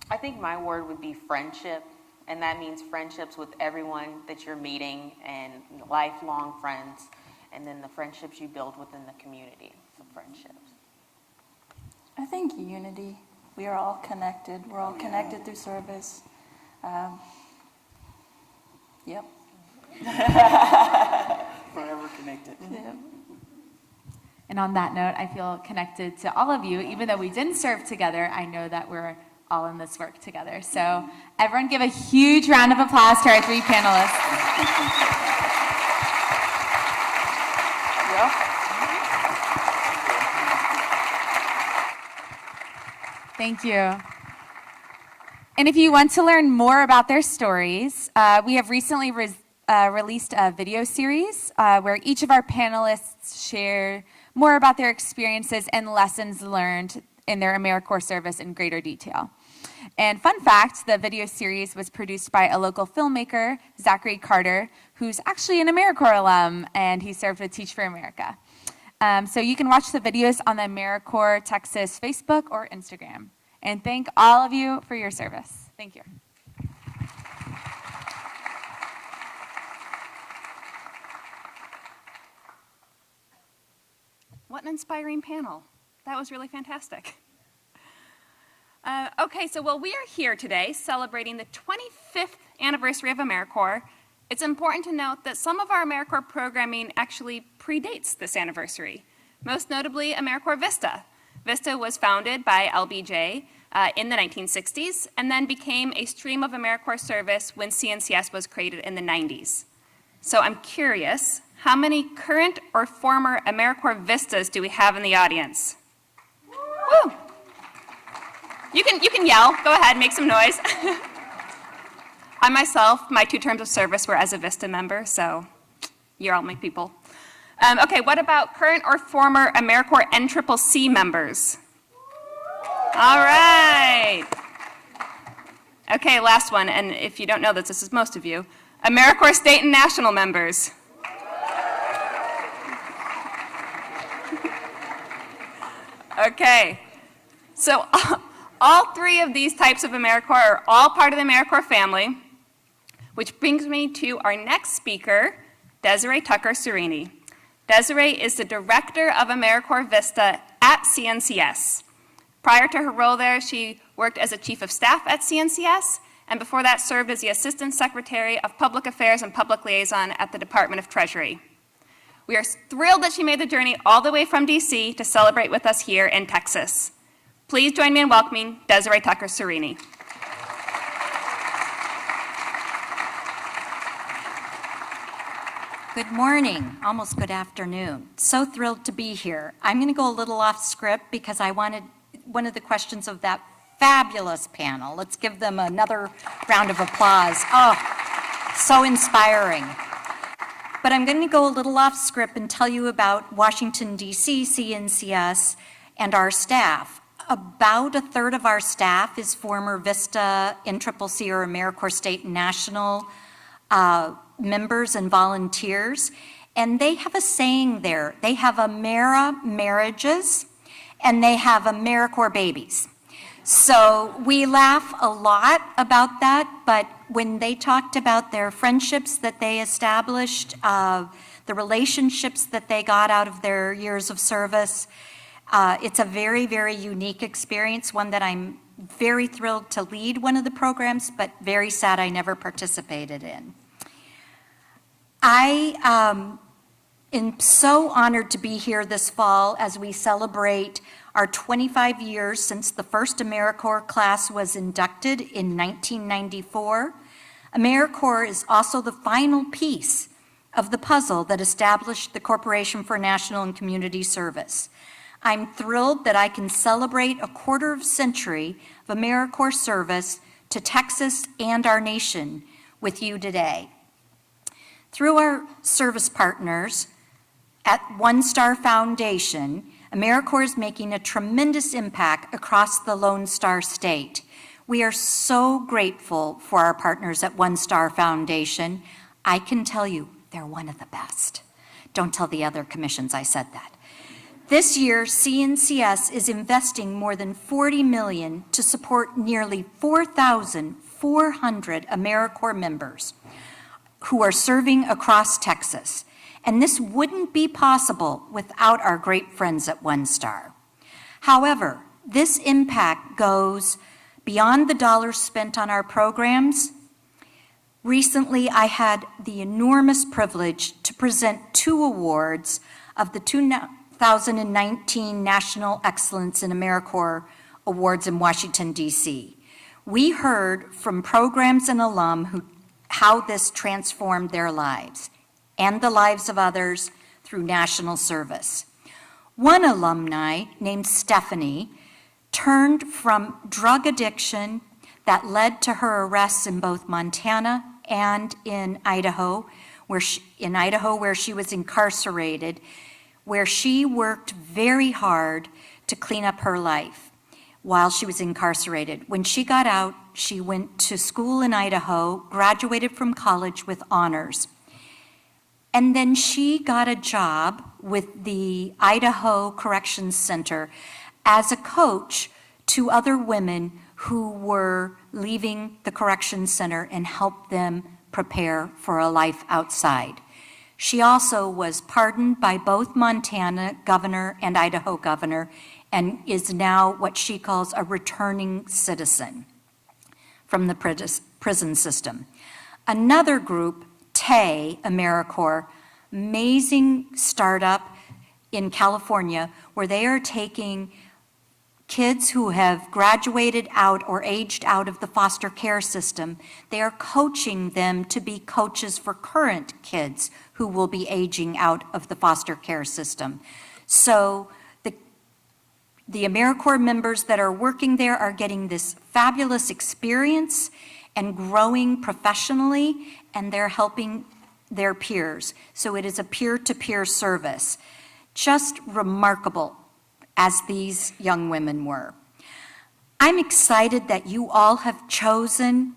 I think my word would be friendship, and that means friendships with everyone that you're meeting and lifelong friends, and then the friendships you build within the community, so friendships. I think unity. We are all connected. We're all connected through service. Yep. Forever connected. Yep. And on that note, I feel connected to all of you. Even though we didn't serve together, I know that we're all in this work together. So everyone give a huge round of applause to our 3 panelists. Thank you. And if you want to learn more about their stories, we have recently released a video series where each of our panelists share more about their experiences and lessons learned in their AmeriCorps service in greater detail. And fun fact, the video series was produced by a local filmmaker, Zachary Carter, who's actually an AmeriCorps alum, and he served with Teach for America. So you can watch the videos on the AmeriCorps Texas Facebook or Instagram. And thank all of you for your service. Thank you. What an inspiring panel. That was really fantastic. Okay, so while we are here today celebrating the 25th anniversary of AmeriCorps, it's important to note that some of our AmeriCorps programming actually predates this anniversary, most notably AmeriCorps VISTA. VISTA was founded by LBJ in the 1960s and then became a stream of AmeriCorps service when CNCS was created in the 90s. So I'm curious, how many current or former AmeriCorps VISTAs do we have in the audience? Woo! You can yell. Go ahead, make some noise. I myself, my 2 terms of service were as a VISTA member, so you're all my people. Okay, what about current or former AmeriCorps NCCC members? All right. Okay, last one, and if you don't know this is most of you. AmeriCorps state and national members. Okay, so all 3 of these types of AmeriCorps are all part of the AmeriCorps family, which brings me to our next speaker, Desiree Ticker-Sorini. Desiree is the Director of AmeriCorps VISTA at CNCS. Prior to her role there, she worked as a Chief of Staff at CNCS, and before that served as the Assistant Secretary of Public Affairs and Public Liaison at the Department of Treasury. We are thrilled that she made the journey all the way from DC to celebrate with us here in Texas. Please join me in welcoming Desiree Ticker-Sorini. Good morning, almost good afternoon. So thrilled to be here. I'm going to go a little off script because I wanted one of the questions of that fabulous panel. Let's give them another round of applause. Oh, so inspiring. But I'm going to go a little off script and tell you about Washington, D.C., CNCS, and our staff. About a third of our staff is former VISTA, NCCC, or AmeriCorps State and National members and volunteers. And they have a saying there. They have Amera marriages, and they have AmeriCorps babies. So we laugh a lot about that, but when they talked about their friendships that they established, the relationships that they got out of their years of service, it's a very, very unique experience, one that I'm very thrilled to lead one of the programs, but very sad I never participated in. I am so honored to be here this fall as we celebrate our 25 years since the first AmeriCorps class was inducted in 1994. AmeriCorps is also the final piece of the puzzle that established the Corporation for National and Community Service. I'm thrilled that I can celebrate a quarter of a century of AmeriCorps service to Texas and our nation with you today. Through our service partners at OneStar Foundation, AmeriCorps is making a tremendous impact across the Lone Star State. We are so grateful for our partners at OneStar Foundation. I can tell you, they're one of the best. Don't tell the other commissions I said that. This year, CNCS is investing more than $40 million to support nearly 4,400 AmeriCorps members who are serving across Texas. And this wouldn't be possible without our great friends at OneStar. However, this impact goes beyond the dollars spent on our programs. Recently, I had the enormous privilege to present 2 awards of the 2019 National Excellence in AmeriCorps Awards in Washington, D.C. We heard from programs and alum how this transformed their lives and the lives of others through national service. One alumni named Stephanie turned from drug addiction that led to her arrests in both Montana and in Idaho, where she was incarcerated, where she worked very hard to clean up her life while she was incarcerated. When she got out, she went to school in Idaho, graduated from college with honors. And then she got a job with the Idaho Corrections Center as a coach to other women who were leaving the corrections center and helped them prepare for a life outside. She also was pardoned by both Montana governor and Idaho governor and is now what she calls a returning citizen from the prison system. Another group, TAY, AmeriCorps, amazing startup in California where they are taking kids who have graduated out or aged out of the foster care system. They are coaching them to be coaches for current kids who will be aging out of the foster care system. So the AmeriCorps members that are working there are getting this fabulous experience and growing professionally, and they're helping their peers. So it is a peer-to-peer service. Just remarkable, as these young women were. I'm excited that you all have chosen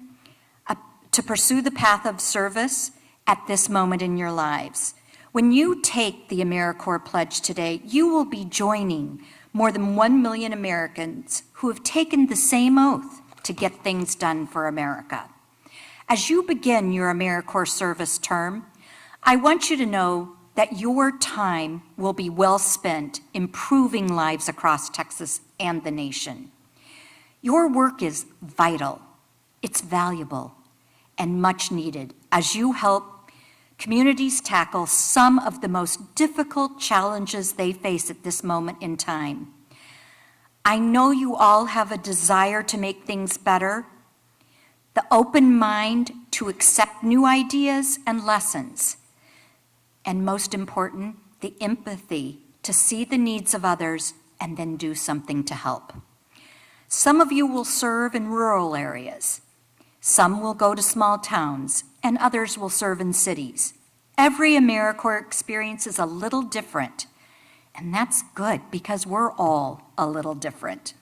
to pursue the path of service at this moment in your lives. When you take the AmeriCorps Pledge today, you will be joining more than 1 million Americans who have taken the same oath to get things done for America. As you begin your AmeriCorps service term, I want you to know that your time will be well spent improving lives across Texas and the nation. Your work is vital, it's valuable, and much needed as you help communities tackle some of the most difficult challenges they face at this moment in time. I know you all have a desire to make things better, the open mind to accept new ideas and lessons, and most important, the empathy to see the needs of others and then do something to help. Some of you will serve in rural areas. Some will go to small towns, and others will serve in cities. Every AmeriCorps experience is a little different, and that's good because we're all a little different.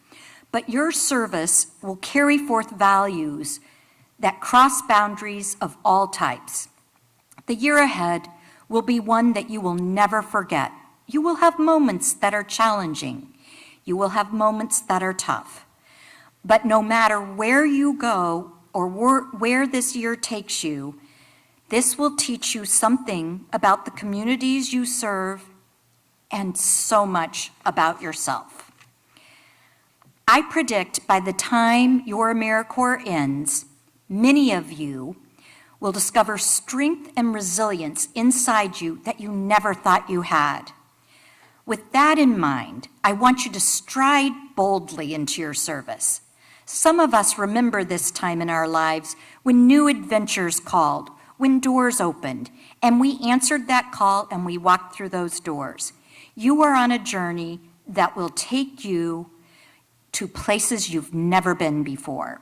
But your service will carry forth values that cross boundaries of all types. The year ahead will be one that you will never forget. You will have moments that are challenging. You will have moments that are tough. But no matter where you go or where this year takes you, this will teach you something about the communities you serve and so much about yourself. I predict by the time your AmeriCorps ends, many of you will discover strength and resilience inside you that you never thought you had. With that in mind, I want you to stride boldly into your service. Some of us remember this time in our lives when new adventures called, when doors opened, and we answered that call and we walked through those doors. You are on a journey that will take you to places you've never been before.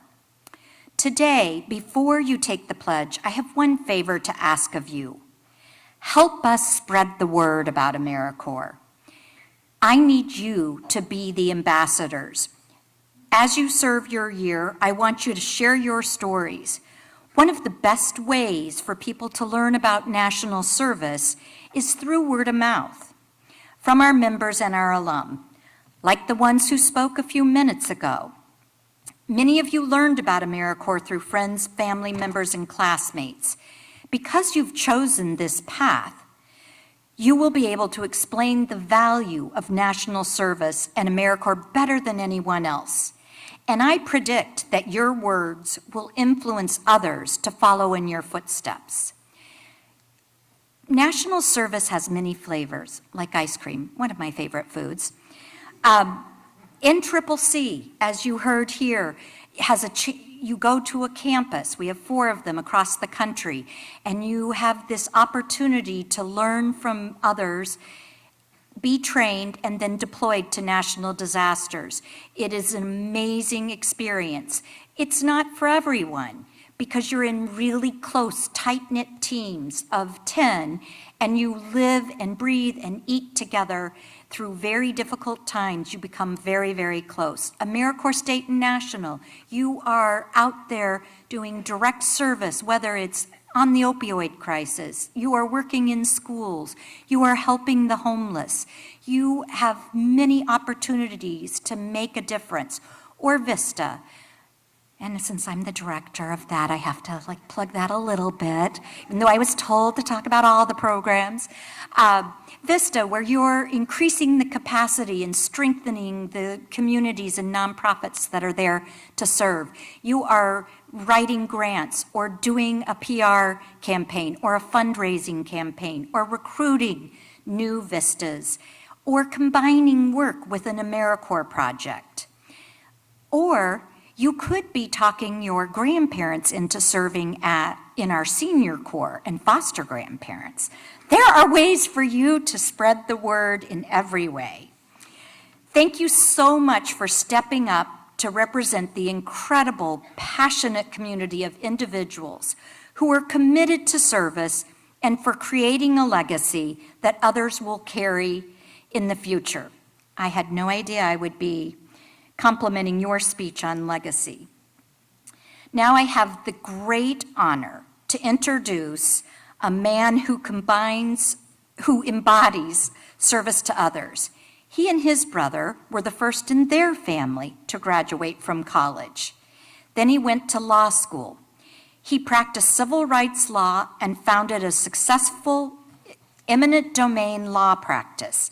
Today, before you take the pledge, I have one favor to ask of you. Help us spread the word about AmeriCorps. I need you to be the ambassadors. As you serve your year, I want you to share your stories. One of the best ways for people to learn about national service is through word of mouth from our members and our alum, like the ones who spoke a few minutes ago. Many of you learned about AmeriCorps through friends, family members, and classmates. Because you've chosen this path, you will be able to explain the value of national service and AmeriCorps better than anyone else. And I predict that your words will influence others to follow in your footsteps. National Service has many flavors, like ice cream, one of my favorite foods. NCCC, as you heard here, you go to a campus, we have 4 of them across the country, and you have this opportunity to learn from others, be trained, and then deployed to national disasters. It is an amazing experience. It's not for everyone, because you're in really close, tight-knit teams of 10, and you live and breathe and eat together through very difficult times. You become very, very close. AmeriCorps State and National, you are out there doing direct service, whether it's on the opioid crisis, you are working in schools, you are helping the homeless, you have many opportunities to make a difference. Or VISTA. And since I'm the director of that, I have to plug that a little bit, even though I was told to talk about all the programs. VISTA, where you're increasing the capacity and strengthening the communities and nonprofits that are there to serve. You are writing grants or doing a PR campaign or a fundraising campaign or recruiting new VISTAs or combining work with an AmeriCorps project. Or you could be talking your grandparents into serving in our senior corps and foster grandparents. There are ways for you to spread the word in every way. Thank you so much for stepping up to represent the incredible, passionate community of individuals who are committed to service and for creating a legacy that others will carry in the future. I had no idea I would be complimenting your speech on legacy. Now I have the great honor to introduce a man who embodies service to others. He and his brother were the first in their family to graduate from college. Then he went to law school. He practiced civil rights law and founded a successful eminent domain law practice.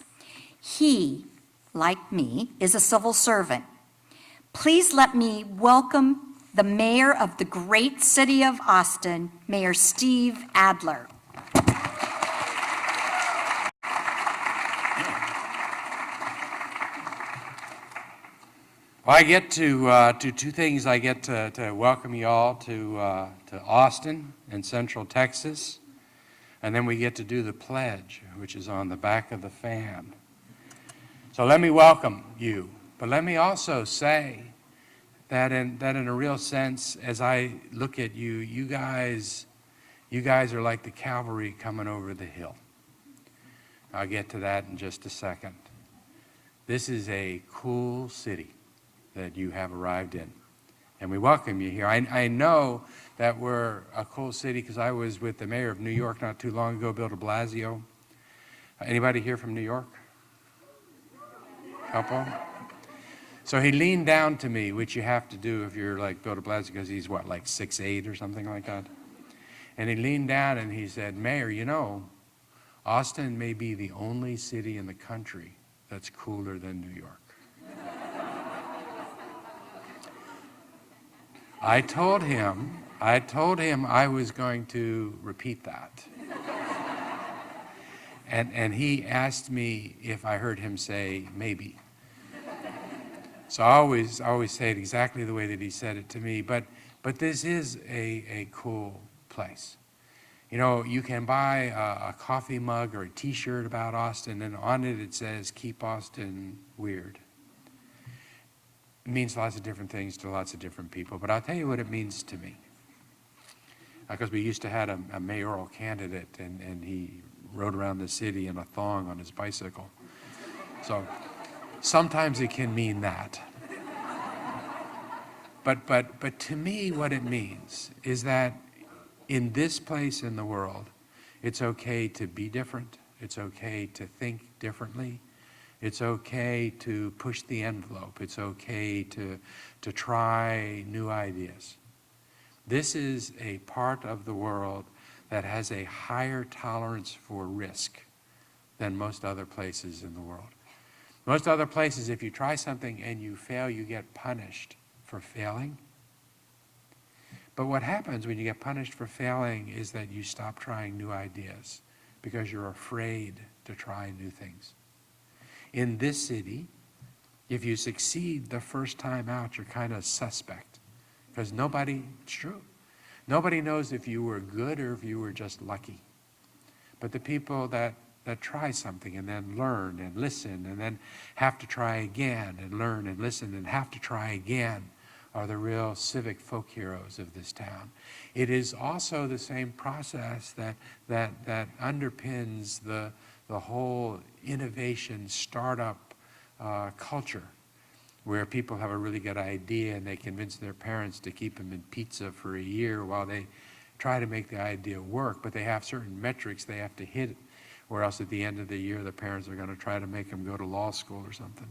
He, like me, is a civil servant. Please let me welcome the mayor of the great city of Austin, Mayor Steve Adler. Well, I get to do 2 things. I get to welcome you all to Austin and Central Texas, and then we get to do the pledge, which is on the back of the fan. So let me welcome you. But let me also say that in a real sense, as I look at you, you guys are like the cavalry coming over the hill. I'll get to that in just a second. This is a cool city that you have arrived in, and we welcome you here. I know that we're a cool city because I was with the mayor of New York not too long ago, Bill de Blasio. Anybody here from New York? Couple? So he leaned down to me, which you have to do if you're like Bill de Blasio, because he's what, like 6'8" or something like that? And he leaned down and he said, Mayor, you know, Austin may be the only city in the country that's cooler than New York. I told him I was going to repeat that. And he asked me if I heard him say, maybe. So I always say it exactly the way that he said it to me, but this is a cool place. You know, you can buy a coffee mug or a t-shirt about Austin, and on it says, keep Austin weird. It means lots of different things to lots of different people, but I'll tell you what it means to me. Because we used to have a mayoral candidate, and he rode around the city in a thong on his bicycle. So sometimes it can mean that. But to me, what it means is that in this place in the world, it's okay to be different. It's okay to think differently. It's okay to push the envelope. It's okay to try new ideas. This is a part of the world that has a higher tolerance for risk than most other places in the world. Most other places, if you try something and you fail, you get punished for failing. But what happens when you get punished for failing is that you stop trying new ideas because you're afraid to try new things. In this city, if you succeed the first time out, you're kind of suspect, because it's true. Nobody knows if you were good or if you were just lucky. But the people that try something and then learn and listen and then have to try again and learn and listen and have to try again are the real civic folk heroes of this town. It is also the same process that underpins the whole innovation startup culture, where people have a really good idea and they convince their parents to keep them in pizza for a year while they try to make the idea work, but they have certain metrics they have to hit, or else at the end of the year the parents are going to try to make them go to law school or something.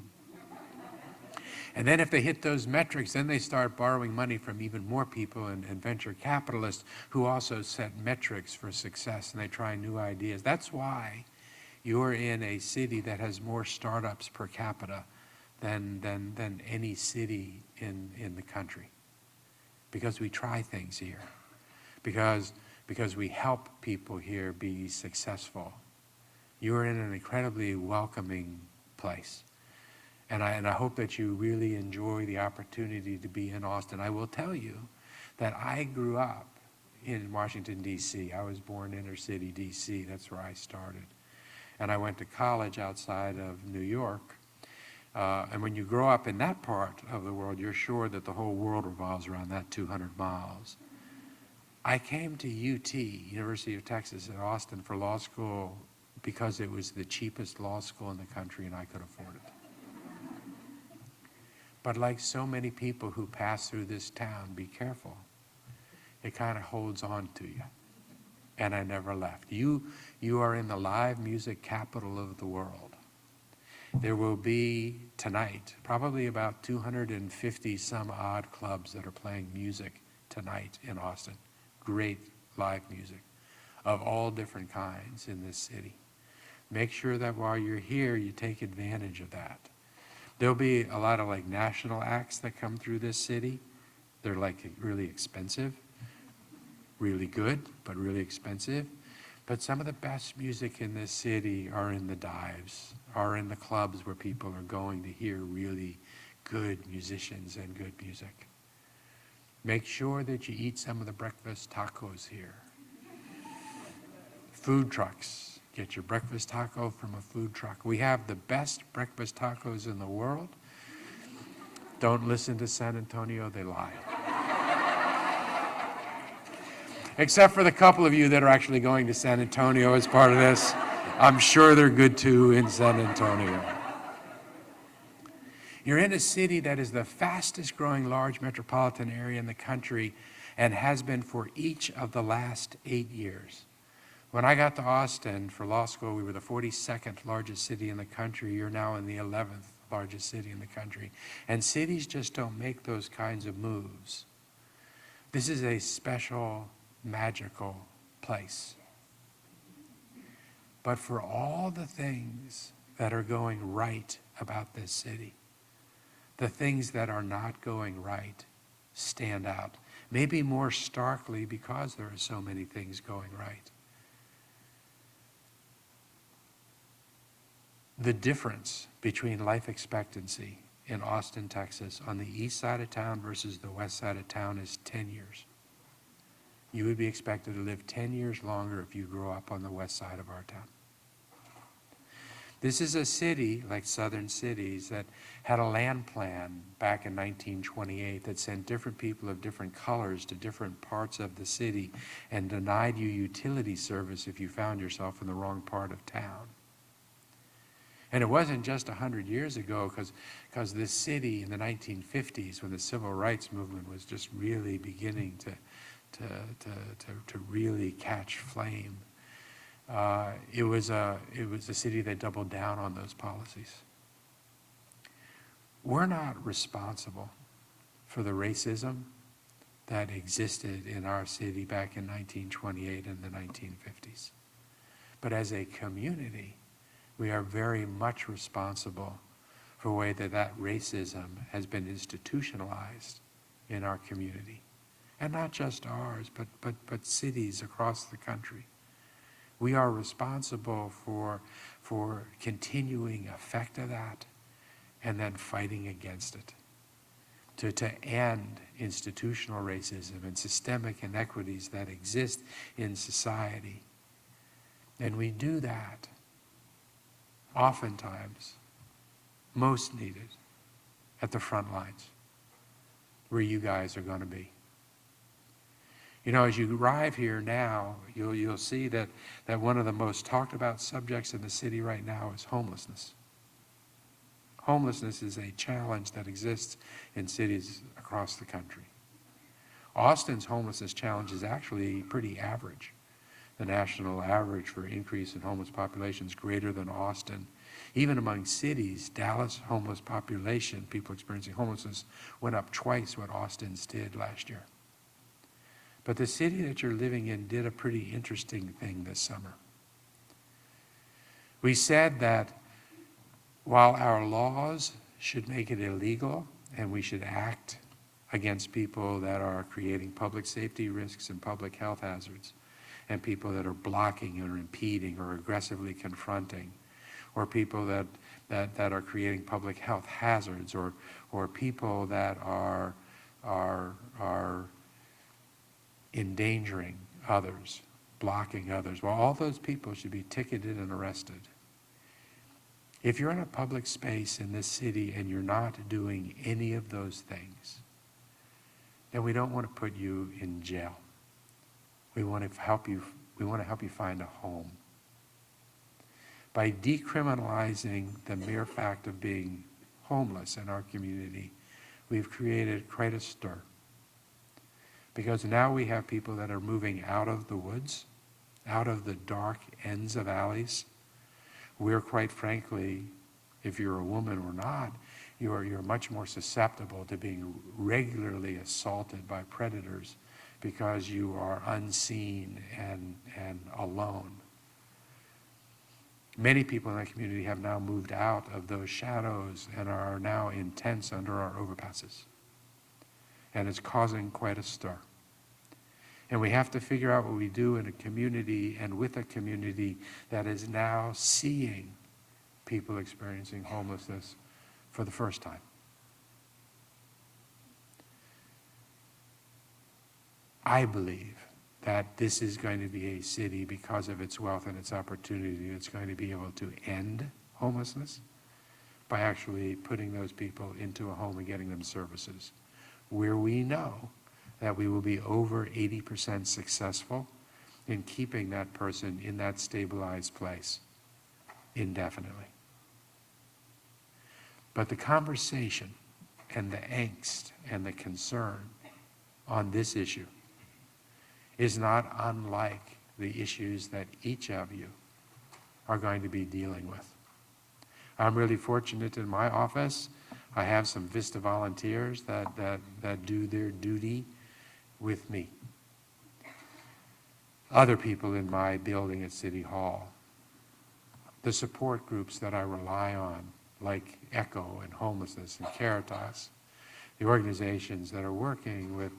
And then if they hit those metrics, then they start borrowing money from even more people and venture capitalists who also set metrics for success, and they try new ideas. That's why you're in a city that has more startups per capita than any city in the country. Because we try things here. Because we help people here be successful. You're in an incredibly welcoming place. And I hope that you really enjoy the opportunity to be in Austin. I will tell you that I grew up in Washington, D.C. I was born inner city D.C. That's where I started. And I went to college outside of New York. And when you grow up in that part of the world, you're sure that the whole world revolves around that 200 miles. I came to UT, University of Texas at Austin, for law school because it was the cheapest law school in the country and I could afford it. But like so many people who pass through this town, be careful. It kind of holds on to you. And I never left. You are in the live music capital of the world. There will be tonight probably about 250 some odd clubs that are playing music tonight in Austin. Great live music of all different kinds in this city. Make sure that while you're here, you take advantage of that. There'll be a lot of like national acts that come through this city. They're like really expensive, really good, but really expensive. But some of the best music in this city are in the dives, are in the clubs where people are going to hear really good musicians and good music. Make sure that you eat some of the breakfast tacos here. Food trucks. Get your breakfast taco from a food truck. We have the best breakfast tacos in the world. Don't listen to San Antonio, they lie. Except for the couple of you that are actually going to San Antonio as part of this. I'm sure they're good too in San Antonio. You're in a city that is the fastest growing large metropolitan area in the country and has been for each of the last 8 years. When I got to Austin for law school, we were the 42nd largest city in the country. You're now in the 11th largest city in the country. And cities just don't make those kinds of moves. This is a special, magical place. But for all the things that are going right about this city, the things that are not going right stand out. Maybe more starkly because there are so many things going right. The difference between life expectancy in Austin, Texas, on the east side of town versus the west side of town is 10 years. You would be expected to live 10 years longer if you grew up on the west side of our town. This is a city, like southern cities, that had a land plan back in 1928 that sent different people of different colors to different parts of the city and denied you utility service if you found yourself in the wrong part of town. And it wasn't just 100 years ago, because this city in the 1950s, when the civil rights movement was just really beginning to really catch flame, it was a city that doubled down on those policies. We're not responsible for the racism that existed in our city back in 1928 and the 1950s. But as a community, we are very much responsible for the way that racism has been institutionalized in our community. And not just ours, but cities across the country. We are responsible for continuing effect of that and then fighting against it. To end institutional racism and systemic inequities that exist in society. And we do that, oftentimes, most needed, at the front lines, where you guys are going to be. You know, as you arrive here now, you'll see that one of the most talked about subjects in the city right now is homelessness. Homelessness is a challenge that exists in cities across the country. Austin's homelessness challenge is actually pretty average. The national average for increase in homeless population is greater than Austin. Even among cities, Dallas homeless population, people experiencing homelessness, went up twice what Austin's did last year. But the city that you're living in did a pretty interesting thing this summer. We said that while our laws should make it illegal and we should act against people that are creating public safety risks and public health hazards, and people that are blocking or impeding or aggressively confronting, or people that are creating public health hazards, or people that are endangering others, blocking others. Well, all those people should be ticketed and arrested. If you're in a public space in this city and you're not doing any of those things, then we don't want to put you in jail. We want to help you find a home. By decriminalizing the mere fact of being homeless in our community, we've created quite a stir. Because now we have people that are moving out of the woods, out of the dark ends of alleys. We're quite frankly, if you're a woman or not, you're much more susceptible to being regularly assaulted by predators because you are unseen and alone. Many people in that community have now moved out of those shadows and are now in tents under our overpasses. And it's causing quite a stir. And we have to figure out what we do in a community and with a community that is now seeing people experiencing homelessness for the first time. I believe that this is going to be a city, because of its wealth and its opportunity, that's going to be able to end homelessness by actually putting those people into a home and getting them services, where we know that we will be over 80% successful in keeping that person in that stabilized place indefinitely. But the conversation and the angst and the concern on this issue is not unlike the issues that each of you are going to be dealing with. I'm really fortunate in my office. I have some VISTA volunteers that do their duty with me. Other people in my building at City Hall. The support groups that I rely on, like ECHO and Homelessness and Caritas. The organizations that are working with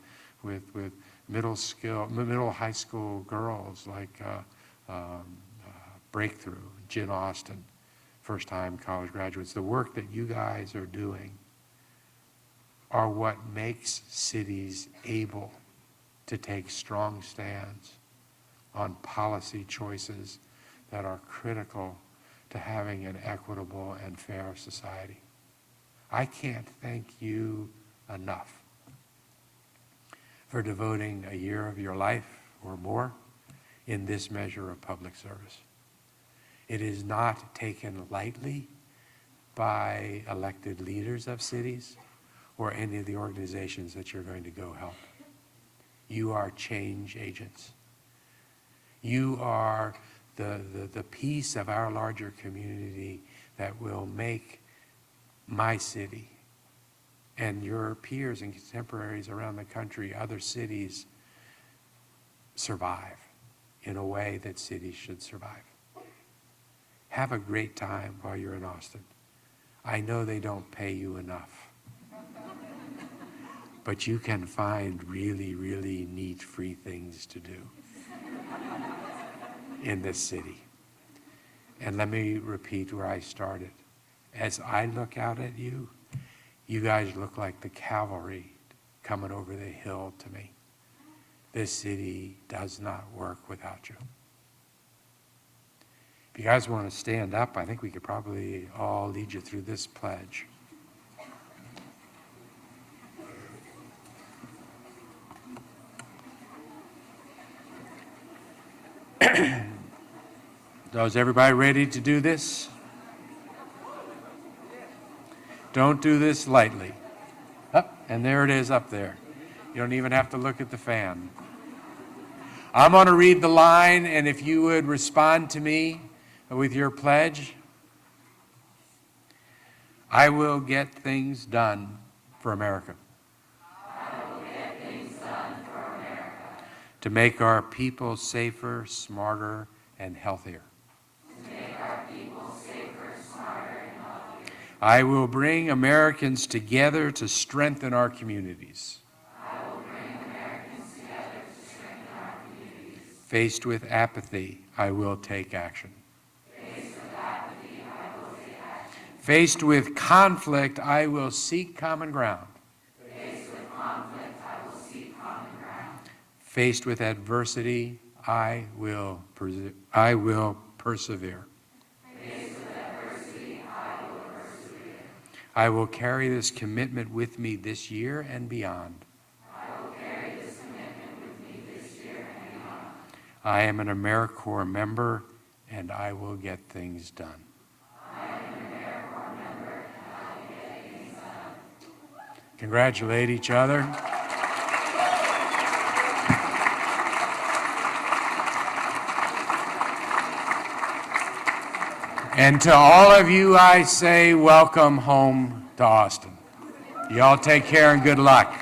middle high school girls like Breakthrough, Jen Austin, first-time college graduates. The work that you guys are doing are what makes cities able to take strong stands on policy choices that are critical to having an equitable and fair society. I can't thank you enough for devoting a year of your life or more in this measure of public service. It is not taken lightly by elected leaders of cities or any of the organizations that you're going to go help. You are change agents. You are the piece of our larger community that will make my city and your peers and contemporaries around the country, other cities, survive in a way that cities should survive. Have a great time while you're in Austin. I know they don't pay you enough, but you can find really, really neat free things to do. in this city. And let me repeat where I started. As I look out at you, you guys look like the cavalry coming over the hill to me. This city does not work without you. If you guys want to stand up, I think we could probably all lead you through this pledge. So is everybody ready to do this? Don't do this lightly. Up, and there it is up there. You don't even have to look at the fan. I'm going to read the line, and if you would respond to me with your pledge. I will get things done for America. I will get things done for America. To make our people safer, smarter, and healthier. To make our people safer, smarter, and healthier. I will bring Americans together to strengthen our communities. I will bring Americans together to strengthen our communities. Faced with apathy, I will take action. Faced with apathy, I will take action. Faced with conflict, I will seek common ground. Faced with conflict, I will seek common ground. Faced with adversity, I will persevere. Faced with adversity, I will persevere. I will carry this commitment with me this year and beyond. I will carry this commitment with me this year and beyond. I am an AmeriCorps member, and I will get things done. I am an AmeriCorps member, and I will get things done. Congratulate each other. And to all of you, I say welcome home to Austin. Y'all take care and good luck.